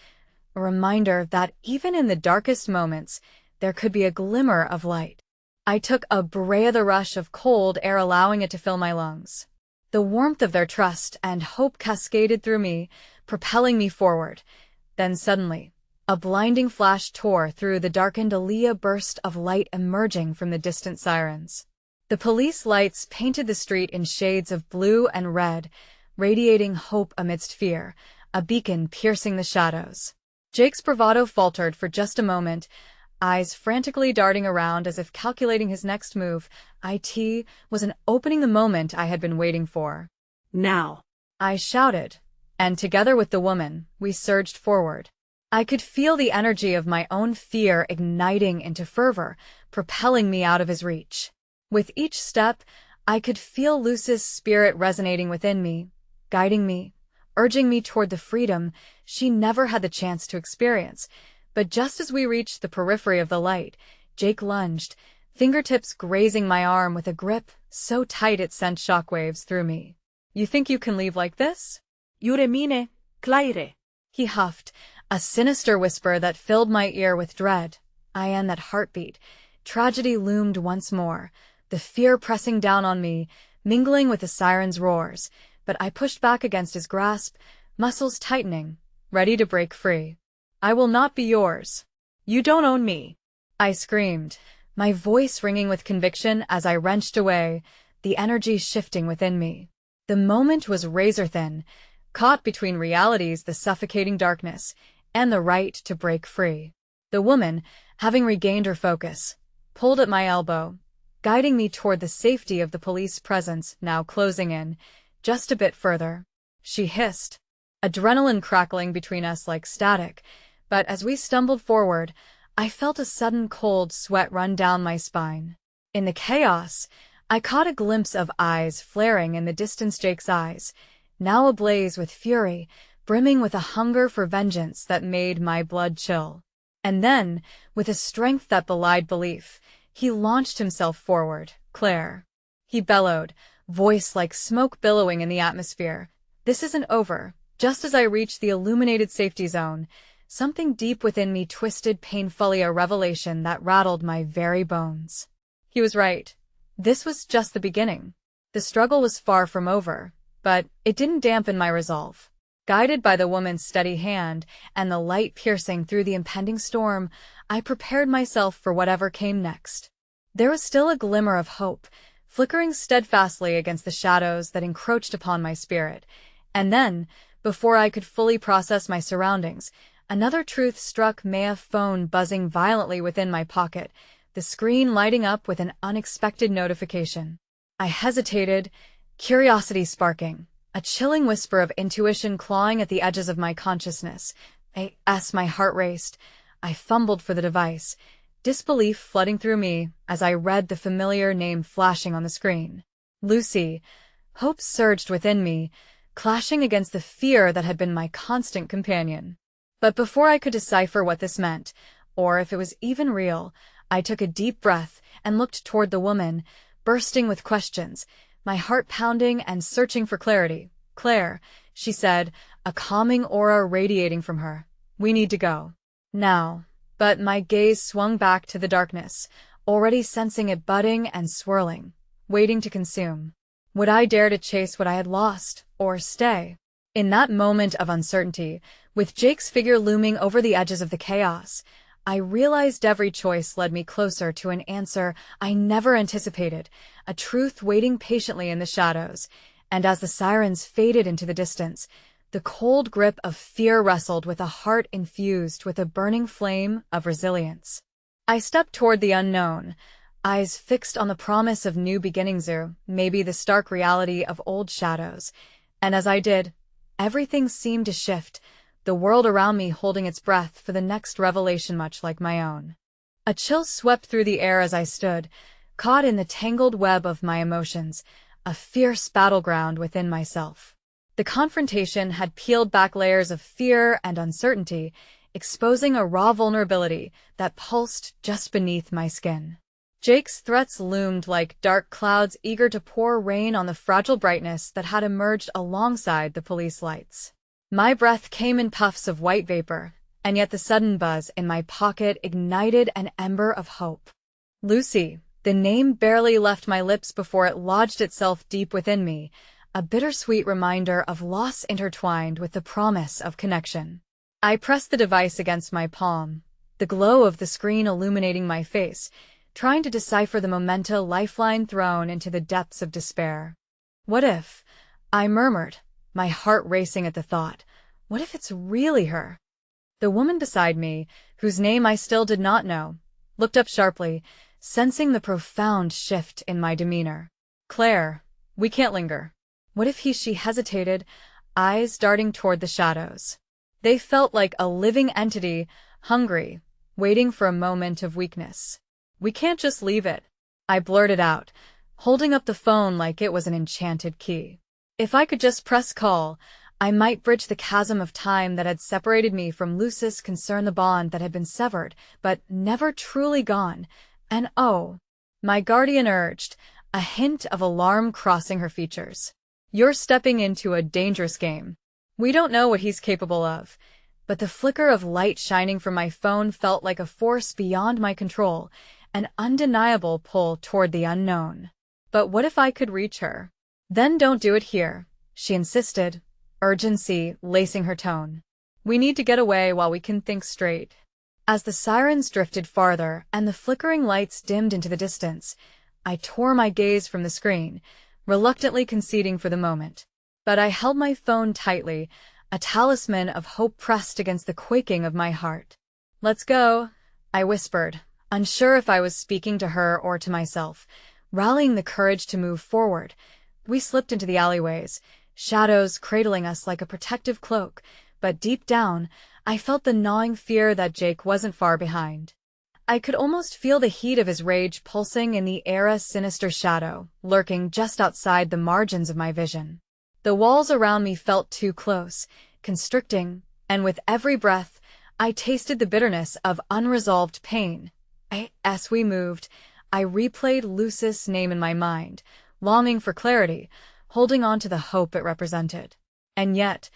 a reminder that even in the darkest moments, there could be a glimmer of light. I took a breath, the rush of cold air allowing it to fill my lungs. The warmth of their trust and hope cascaded through me, propelling me forward. Then suddenly, a blinding flash tore through the darkened Aaliyah, burst of light emerging from the distant sirens. The police lights painted the street in shades of blue and red, radiating hope amidst fear, a beacon piercing the shadows. Jake's bravado faltered for just a moment, eyes frantically darting around as if calculating his next move. It was an opening the moment I had been waiting for. Now, I shouted, and together with the woman, we surged forward. I could feel the energy of my own fear igniting into fervor, propelling me out of his reach. With each step, I could feel Luce's spirit resonating within me, guiding me, urging me toward the freedom she never had the chance to experience. But just as we reached the periphery of the light, Jake lunged, fingertips grazing my arm with a grip so tight it sent shockwaves through me. "You think you can leave like this?" Juremine, Claire. He huffed, a sinister whisper that filled my ear with dread. And that heartbeat. Tragedy loomed once more, the fear pressing down on me, mingling with the siren's roars. But I pushed back against his grasp, muscles tightening, ready to break free. "I will not be yours. You don't own me," I screamed, my voice ringing with conviction as I wrenched away, the energy shifting within me. The moment was razor-thin, caught between realities, the suffocating darkness, and the right to break free. The woman, having regained her focus, pulled at my elbow, guiding me toward the safety of the police presence now closing in, just a bit further. She hissed, adrenaline crackling between us like static, but as we stumbled forward, I felt a sudden cold sweat run down my spine. In the chaos, I caught a glimpse of eyes flaring in the distance, Jake's eyes, now ablaze with fury, brimming with a hunger for vengeance that made my blood chill. And then, with a strength that belied belief, he launched himself forward. "Claire," he bellowed, voice like smoke billowing in the atmosphere. "This isn't over." Just as I reached the illuminated safety zone, something deep within me twisted painfully, a revelation that rattled my very bones. He was right. This was just the beginning. The struggle was far from over, but it didn't dampen my resolve. Guided by the woman's steady hand and the light piercing through the impending storm, I prepared myself for whatever came next. There was still a glimmer of hope, flickering steadfastly against the shadows that encroached upon my spirit. And then, before I could fully process my surroundings, another truth struck me, a phone buzzing violently within my pocket, the screen lighting up with an unexpected notification. I hesitated, curiosity sparking, a chilling whisper of intuition clawing at the edges of my consciousness. As my heart raced, I fumbled for the device, disbelief flooding through me as I read the familiar name flashing on the screen. Lucy. Hope surged within me, clashing against the fear that had been my constant companion. But before I could decipher what this meant, or if it was even real, I took a deep breath and looked toward the woman, bursting with questions, my heart pounding and searching for clarity. "Claire," she said, a calming aura radiating from her. "We need to go. Now." But my gaze swung back to the darkness, already sensing it budding and swirling, waiting to consume. Would I dare to chase what I had lost, or stay? In that moment of uncertainty, with Jake's figure looming over the edges of the chaos, I realized every choice led me closer to an answer I never anticipated, a truth waiting patiently in the shadows. And as the sirens faded into the distance, the cold grip of fear wrestled with a heart infused with a burning flame of resilience. I stepped toward the unknown, eyes fixed on the promise of new beginnings, or maybe the stark reality of old shadows. And as I did, everything seemed to shift, the world around me holding its breath for the next revelation much like my own. A chill swept through the air as I stood, caught in the tangled web of my emotions, a fierce battleground within myself. The confrontation had peeled back layers of fear and uncertainty, exposing a raw vulnerability that pulsed just beneath my skin. Jake's threats loomed like dark clouds eager to pour rain on the fragile brightness that had emerged alongside the police lights. My breath came in puffs of white vapor, and yet the sudden buzz in my pocket ignited an ember of hope. Lucy, the name barely left my lips before it lodged itself deep within me, a bittersweet reminder of loss intertwined with the promise of connection. I pressed the device against my palm, the glow of the screen illuminating my face, trying to decipher the memento lifeline thrown into the depths of despair. What if? I murmured, my heart racing at the thought. What if it's really her? The woman beside me, whose name I still did not know, looked up sharply, sensing the profound shift in my demeanor. Claire, we can't linger. What if she hesitated, eyes darting toward the shadows. They felt like a living entity, hungry, waiting for a moment of weakness. We can't just leave it, I blurted out, holding up the phone like it was an enchanted key. If I could just press call, I might bridge the chasm of time that had separated me from Lucis, concern the bond that had been severed, but never truly gone. And oh, my guardian urged, a hint of alarm crossing her features. You're stepping into a dangerous game. We don't know what he's capable of. But the flicker of light shining from my phone felt like a force beyond my control, an undeniable pull toward the unknown. But what if I could reach her? Then don't do it here, she insisted, urgency lacing her tone. We need to get away while we can think straight. As the sirens drifted farther and the flickering lights dimmed into the distance, I tore my gaze from the screen, reluctantly conceding for the moment. But I held my phone tightly, a talisman of hope pressed against the quaking of my heart. Let's go, I whispered, unsure if I was speaking to her or to myself, rallying the courage to move forward. We slipped into the alleyways, shadows cradling us like a protective cloak, but deep down, I felt the gnawing fear that Jake wasn't far behind. I could almost feel the heat of his rage pulsing in the air, a sinister shadow, lurking just outside the margins of my vision. The walls around me felt too close, constricting, and with every breath, I tasted the bitterness of unresolved pain. As we moved, I replayed Lucis' name in my mind, longing for clarity, holding on to the hope it represented. And yet,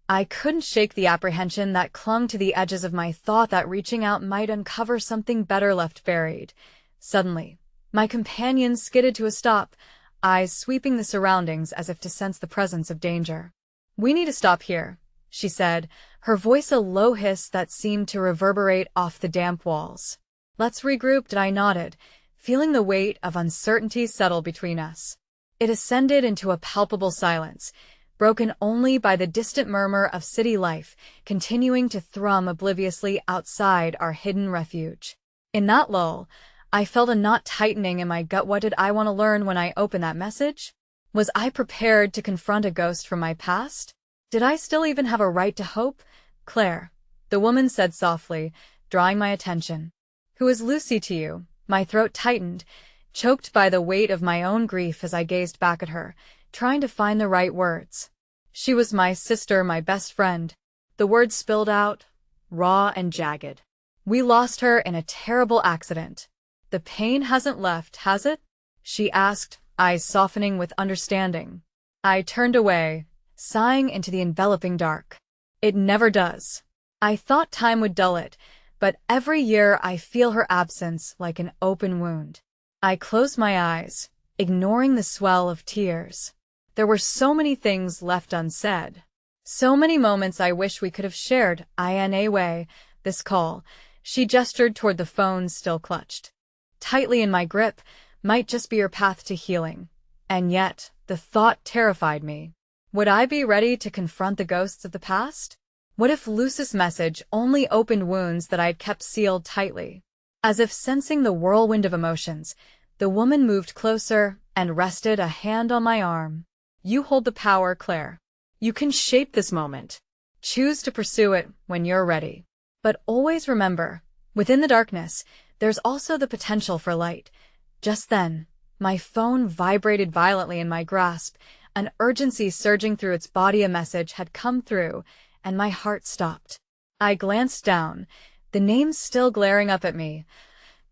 I couldn't shake the apprehension that clung to the edges of my thought that reaching out might uncover something better left buried. Suddenly, my companion skidded to a stop, eyes sweeping the surroundings as if to sense the presence of danger. We need to stop here, she said, her voice a low hiss that seemed to reverberate off the damp walls. Let's regroup, I nodded, feeling the weight of uncertainty settle between us. It ascended into a palpable silence, broken only by the distant murmur of city life continuing to thrum obliviously outside our hidden refuge. In that lull, I felt a knot tightening in my gut. What did I want to learn when I opened that message? Was I prepared to confront a ghost from my past? Did I still even have a right to hope? Claire, the woman said softly, drawing my attention. Who is Lucy to you? My throat tightened, choked by the weight of my own grief as I gazed back at her, trying to find the right words. She was my sister, my best friend. The words spilled out, raw and jagged. We lost her in a terrible accident. The pain hasn't left, has it? She asked, eyes softening with understanding. I turned away, sighing into the enveloping dark. It never does. I thought time would dull it, but every year I feel her absence like an open wound. I closed my eyes, ignoring the swell of tears. There were so many things left unsaid. So many moments I wish we could have shared. Anyway, this call, she gestured toward the phone still clutched tightly in my grip, might just be your path to healing. And yet, the thought terrified me. Would I be ready to confront the ghosts of the past? What if Lucis' message only opened wounds that I had kept sealed tightly? As if sensing the whirlwind of emotions, the woman moved closer and rested a hand on my arm. You hold the power, Claire. You can shape this moment. Choose to pursue it when you're ready. But always remember, within the darkness, there's also the potential for light. Just then, my phone vibrated violently in my grasp, an urgency surging through its body. A message had come through, and my heart stopped. I glanced down, the name still glaring up at me.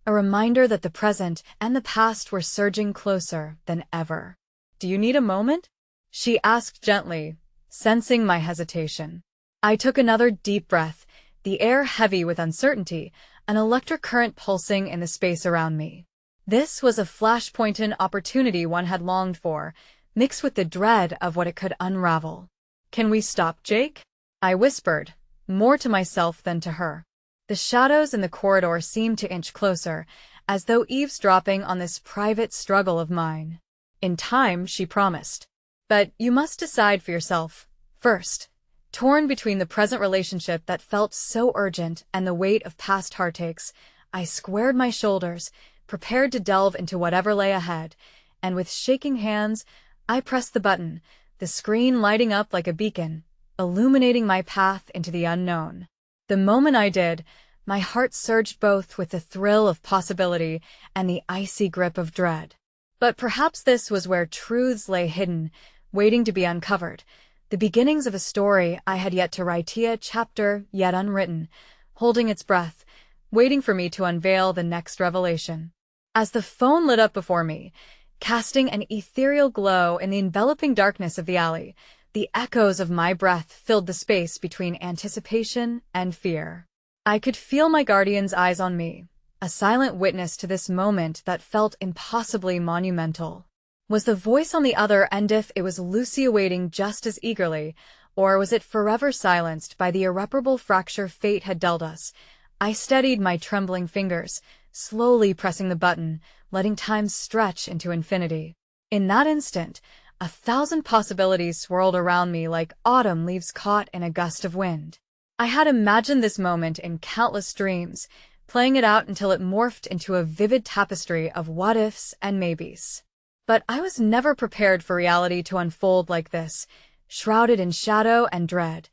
a reminder that the present and the past were surging closer than ever. "Do you need a moment?" she asked gently, sensing my hesitation. I took another deep breath, the air heavy with uncertainty, an electric current pulsing in the space around me. This was a flashpoint opportunity one had longed for, mixed with the dread of what it could unravel. "Can we stop, Jake?" I whispered, more to myself than to her. The shadows in the corridor seemed to inch closer, as though eavesdropping on this private struggle of mine. "In time," she promised. "But you must decide for yourself first." Torn between the present relationship that felt so urgent and the weight of past heartaches, I squared my shoulders, prepared to delve into whatever lay ahead, and with shaking hands, I pressed the button, the screen lighting up like a beacon, illuminating my path into the unknown. The moment I did, my heart surged both with the thrill of possibility and the icy grip of dread. But perhaps this was where truths lay hidden, waiting to be uncovered, the beginnings of a story I had yet to write, a chapter yet unwritten, holding its breath, waiting for me to unveil the next revelation. As the phone lit up before me, casting an ethereal glow in the enveloping darkness of the alley, the echoes of my breath filled the space between anticipation and fear. I could feel my guardian's eyes on me, a silent witness to this moment that felt impossibly monumental. Was the voice on the other end, if it was Lucy awaiting just as eagerly, or was it forever silenced by the irreparable fracture fate had dealt us? I steadied my trembling fingers, slowly pressing the button, letting time stretch into infinity. In that instant, 1,000 possibilities swirled around me like autumn leaves caught in a gust of wind. I had imagined this moment in countless dreams, playing it out until it morphed into a vivid tapestry of what-ifs and maybes. But I was never prepared for reality to unfold like this, shrouded in shadow and dread.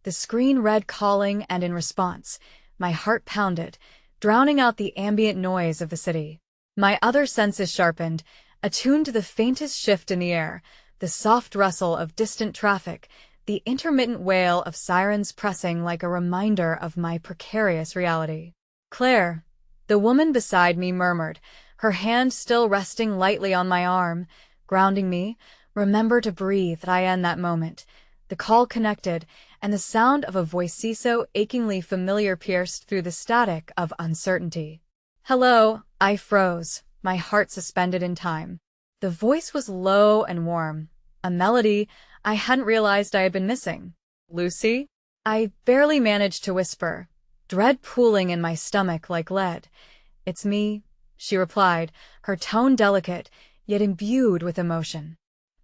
The screen read calling, and in response, my heart pounded, drowning out the ambient noise of the city. My other senses sharpened, attuned to the faintest shift in the air, the soft rustle of distant traffic, the intermittent wail of sirens pressing like a reminder of my precarious reality. "Claire," the woman beside me murmured, her hand still resting lightly on my arm, grounding me. "Remember to breathe." I in that moment. The call connected, and the sound of a voice so achingly familiar pierced through the static of uncertainty. "Hello," I froze, my heart suspended in time. The voice was low and warm, a melody I hadn't realized I had been missing. "Lucy?" I barely managed to whisper, dread pooling in my stomach like lead. "It's me," she replied, her tone delicate, yet imbued with emotion.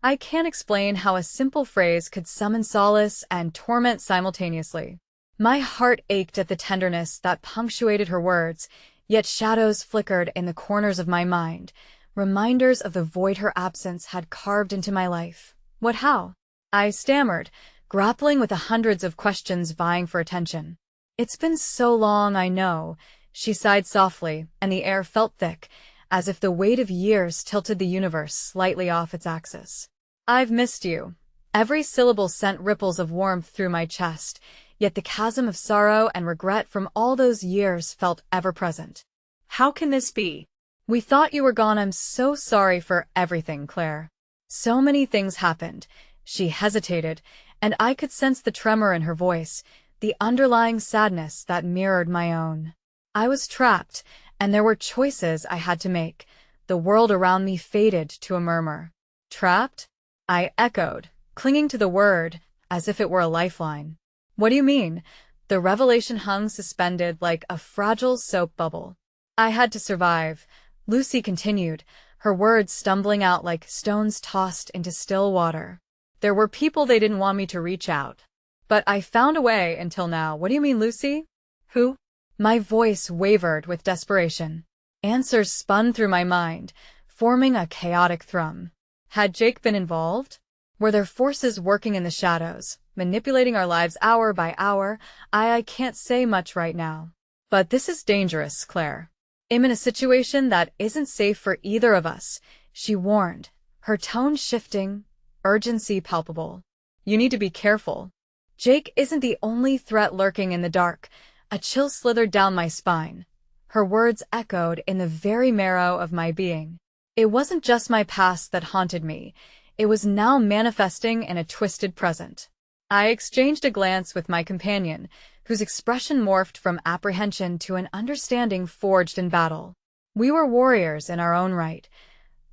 I can't explain how a simple phrase could summon solace and torment simultaneously. My heart ached at the tenderness that punctuated her words, yet shadows flickered in the corners of my mind, reminders of the void her absence had carved into my life. "What, how?" I stammered, grappling with the hundreds of questions vying for attention. "It's been so long, I know," she sighed softly, and the air felt thick, as if the weight of years tilted the universe slightly off its axis. "I've missed you." Every syllable sent ripples of warmth through my chest, yet the chasm of sorrow and regret from all those years felt ever present. How can this be? "We thought you were gone. I'm so sorry for everything, Claire." So many things happened. She hesitated, and I could sense the tremor in her voice, the underlying sadness that mirrored my own. I was trapped, and there were choices I had to make. The world around me faded to a murmur. "Trapped?" I echoed, clinging to the word as if it were a lifeline. "What do you mean?" The revelation hung suspended like a fragile soap bubble. "I had to survive," Lucy continued, her words stumbling out like stones tossed into still water. "There were people they didn't want me to reach out. But I found a way until now." "What do you mean, Lucy?" "Who?" My voice wavered with desperation. Answers spun through my mind, forming a chaotic thrum. Had Jake been involved? Were there forces working in the shadows, manipulating our lives hour by hour? I can't say much right now. But this is dangerous, Claire. I'm in a situation that isn't safe for either of us, she warned, her tone shifting, urgency palpable. "You need to be careful. Jake isn't the only threat lurking in the dark." A chill slithered down my spine. Her words echoed in the very marrow of my being. It wasn't just my past that haunted me. It was now manifesting in a twisted present. I exchanged a glance with my companion, whose expression morphed from apprehension to an understanding forged in battle. We were warriors in our own right.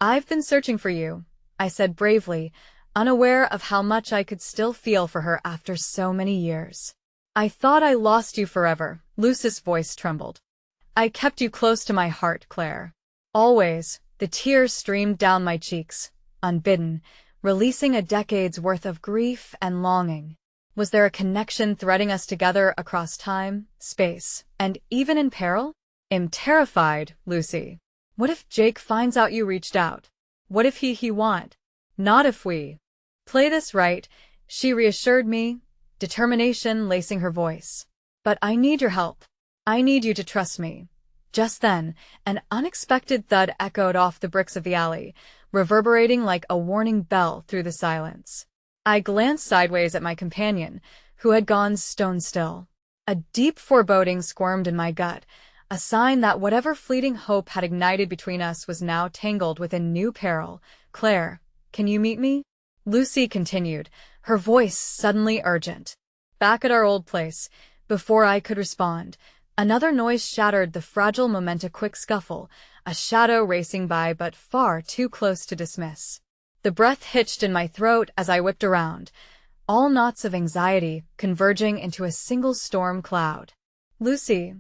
"I've been searching for you," I said bravely, unaware of how much I could still feel for her after so many years. "I thought I lost you forever." Lucy's voice trembled. "I kept you close to my heart, Claire. Always." The tears streamed down my cheeks, unbidden, releasing a decade's worth of grief and longing. Was there a connection threading us together across time, space, and even in peril? "I'm terrified, Lucy. What if Jake finds out you reached out? What if he won't? Not if we play this right," she reassured me, determination lacing her voice. "But I need your help. I need you to trust me." Just then, an unexpected thud echoed off the bricks of the alley, reverberating like a warning bell through the silence. I glanced sideways at my companion, who had gone stone still. A deep foreboding squirmed in my gut, a sign that whatever fleeting hope had ignited between us was now tangled within new peril. "Claire, can you meet me?" Lucy continued, her voice suddenly urgent. Back at our old place, before I could respond, another noise shattered the fragile moment. A quick scuffle, a shadow racing by but far too close to dismiss. The breath hitched in my throat as I whipped around, all knots of anxiety converging into a single storm cloud. "Lucy,"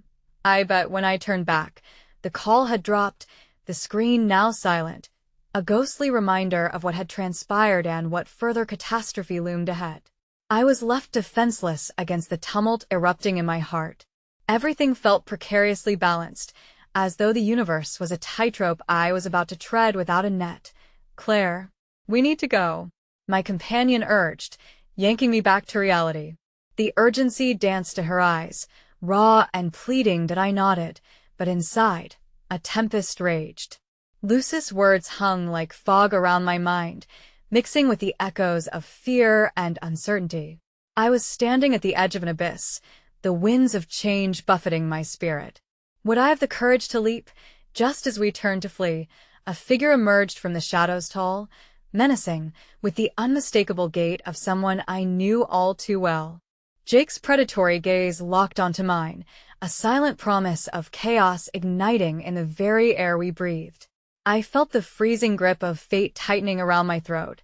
I bet when I turned back, the call had dropped, the screen now silent, a ghostly reminder of what had transpired and what further catastrophe loomed ahead. I was left defenseless against the tumult erupting in my heart. Everything felt precariously balanced, as though the universe was a tightrope I was about to tread without a net. "Claire, we need to go," my companion urged, yanking me back to reality. The urgency danced to her eyes, raw and pleading that I nodded, but inside, a tempest raged. Lucy's words hung like fog around my mind, mixing with the echoes of fear and uncertainty. I was standing at the edge of an abyss, the winds of change buffeting my spirit. Would I have the courage to leap? Just as we turned to flee, a figure emerged from the shadows, tall, menacing, with the unmistakable gait of someone I knew all too well. Jake's predatory gaze locked onto mine, a silent promise of chaos igniting in the very air we breathed. I felt the freezing grip of fate tightening around my throat.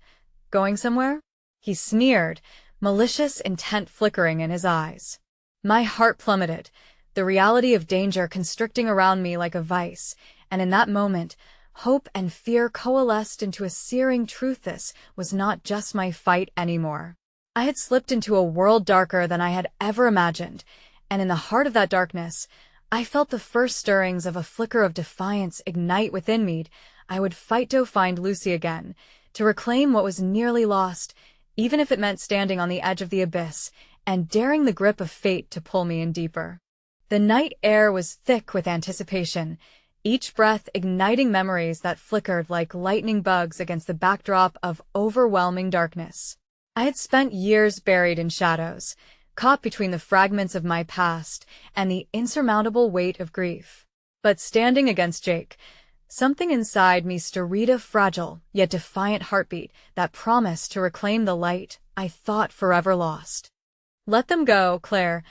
"Going somewhere?" he sneered, malicious intent flickering in his eyes. My heart plummeted, the reality of danger constricting around me like a vice, and in that moment, hope and fear coalesced into a searing truth. This was not just my fight anymore. I had slipped into a world darker than I had ever imagined, and in the heart of that darkness, I felt the first stirrings of a flicker of defiance ignite within me. I would fight to find Lucy again, to reclaim what was nearly lost, even if it meant standing on the edge of the abyss and daring the grip of fate to pull me in deeper. The night air was thick with anticipation, each breath igniting memories that flickered like lightning bugs against the backdrop of overwhelming darkness. I had spent years buried in shadows, caught between the fragments of my past and the insurmountable weight of grief. But standing against Jake, something inside me stirred a fragile yet defiant heartbeat that promised to reclaim the light I thought forever lost. "Let them go, Claire,"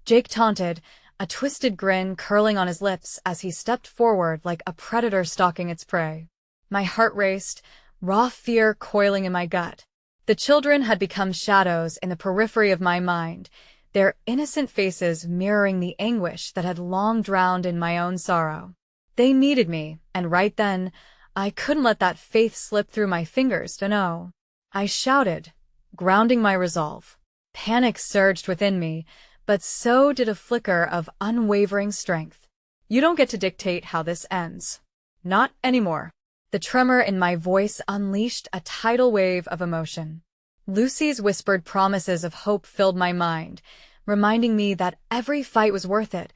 Jake taunted, a twisted grin curling on his lips as he stepped forward like a predator stalking its prey. My heart raced, raw fear coiling in my gut. The children had become shadows in the periphery of my mind, their innocent faces mirroring the anguish that had long drowned in my own sorrow. They needed me, and right then, I couldn't let that faith slip through my fingers. "No," I shouted, grounding my resolve. Panic surged within me, but so did a flicker of unwavering strength. "You don't get to dictate how this ends. Not anymore." The tremor in my voice unleashed a tidal wave of emotion. Lucy's whispered promises of hope filled my mind, reminding me that every fight was worth it,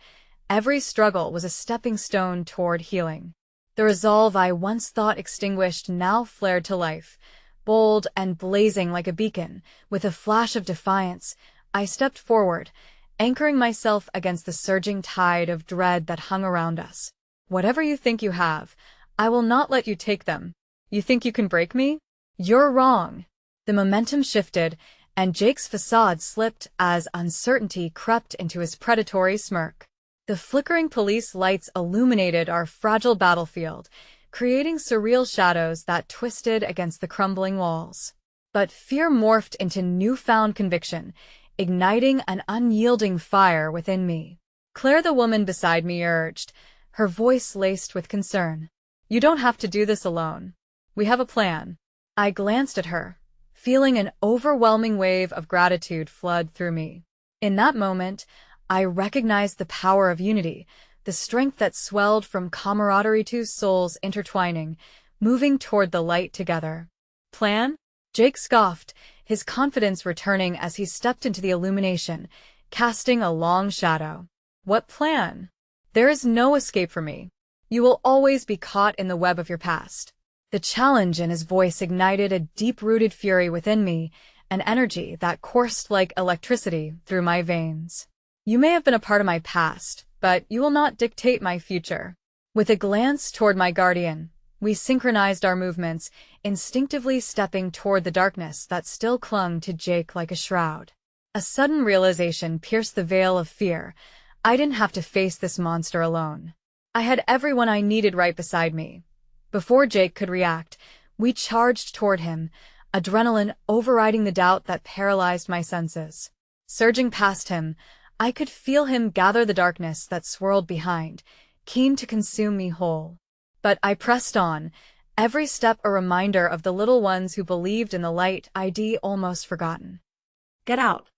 every struggle was a stepping stone toward healing. The resolve I once thought extinguished now flared to life, bold and blazing like a beacon. With a flash of defiance, I stepped forward, anchoring myself against the surging tide of dread that hung around us. Whatever you think you have, I will not let you take them. You think you can break me? You're wrong. The momentum shifted, and Jake's facade slipped as uncertainty crept into his predatory smirk. The flickering police lights illuminated our fragile battlefield, creating surreal shadows that twisted against the crumbling walls. But fear morphed into newfound conviction, igniting an unyielding fire within me. Claire, the woman beside me, urged, her voice laced with concern. You don't have to do this alone. We have a plan. I glanced at her, feeling an overwhelming wave of gratitude flood through me. In that moment, I recognized the power of unity, the strength that swelled from camaraderie, two souls intertwining, moving toward the light together. Plan? Jake scoffed, his confidence returning as he stepped into the illumination, casting a long shadow. What plan? There is no escape for me. You will always be caught in the web of your past. The challenge in his voice ignited a deep-rooted fury within me, an energy that coursed like electricity through my veins. You may have been a part of my past, but you will not dictate my future. With a glance toward my guardian, we synchronized our movements, instinctively stepping toward the darkness that still clung to Jake like a shroud. A sudden realization pierced the veil of fear. I didn't have to face this monster alone. I had everyone I needed right beside me. Before Jake could react, we charged toward him, adrenaline overriding the doubt that paralyzed my senses. Surging past him, I could feel him gather the darkness that swirled behind, keen to consume me whole. But I pressed on, every step a reminder of the little ones who believed in the light I'd almost forgotten. Get out!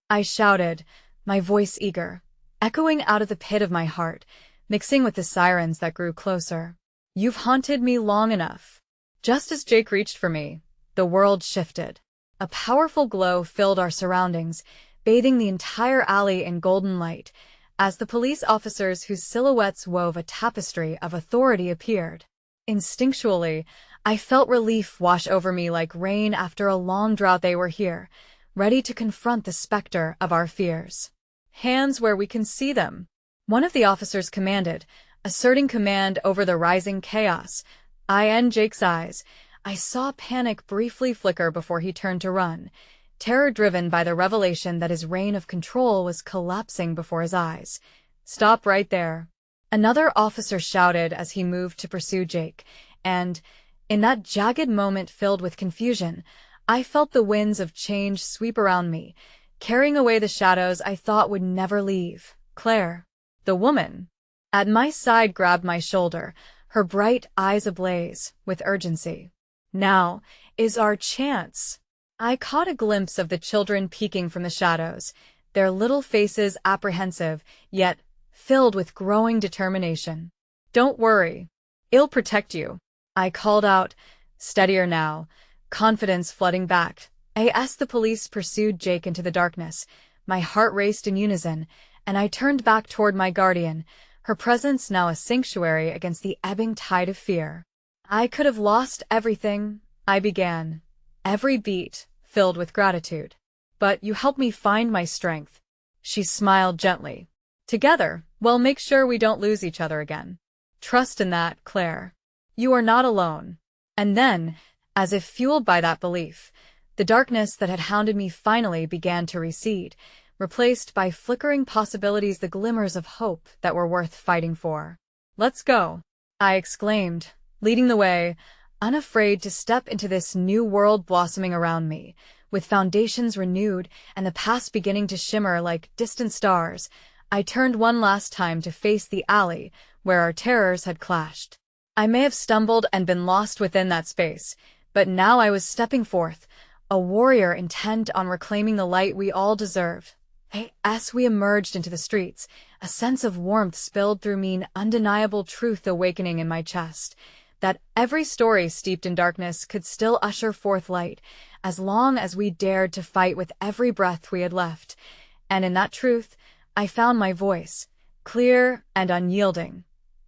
I shouted, my voice eager, echoing out of the pit of my heart, mixing with the sirens that grew closer. You've haunted me long enough. Just as Jake reached for me, the world shifted. A powerful glow filled our surroundings, bathing the entire alley in golden light, as the police officers whose silhouettes wove a tapestry of authority appeared. Instinctually, I felt relief wash over me like rain after a long drought. They were here, ready to confront the specter of our fears. Hands where we can see them, one of the officers commanded, asserting command over the rising chaos. In Jake's eyes, I saw panic briefly flicker before he turned to run, terror driven by the revelation that his reign of control was collapsing before his eyes. Stop right there. Another officer shouted as he moved to pursue Jake, and, in that jagged moment filled with confusion, I felt the winds of change sweep around me, carrying away the shadows I thought would never leave. Claire, the woman at my side, grabbed my shoulder, her bright eyes ablaze with urgency. Now is our chance. I caught a glimpse of the children peeking from the shadows, their little faces apprehensive, yet filled with growing determination. Don't worry. I'll protect you, I called out, steadier now, confidence flooding back. As the police pursued Jake into the darkness, my heart raced in unison, and I turned back toward my guardian, her presence now a sanctuary against the ebbing tide of fear. I could have lost everything, I began, every beat filled with gratitude. But you helped me find my strength. She smiled gently. Together, we'll make sure we don't lose each other again. Trust in that, Claire. You are not alone. And then, as if fueled by that belief, the darkness that had hounded me finally began to recede, replaced by flickering possibilities, the glimmers of hope that were worth fighting for. Let's go, I exclaimed, leading the way, unafraid to step into this new world blossoming around me, with foundations renewed and the past beginning to shimmer like distant stars. I turned one last time to face the alley where our terrors had clashed. I may have stumbled and been lost within that space, but now I was stepping forth, a warrior intent on reclaiming the light we all deserve. As we emerged into the streets, a sense of warmth spilled through me, an undeniable truth awakening in my chest, that every story steeped in darkness could still usher forth light, as long as we dared to fight with every breath we had left. And in that truth, I found my voice, clear and unyielding.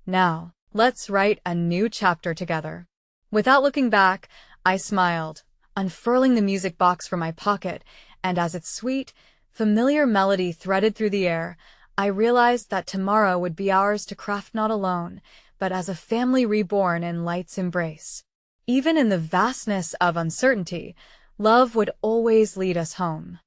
Now, let's write a new chapter together. Without looking back, I smiled, unfurling the music box from my pocket, and as its sweet, Familiar melody threaded through the air. I realized that tomorrow would be ours to craft, not alone, but as a family reborn in light's embrace. Even in the vastness of uncertainty, love would always lead us home.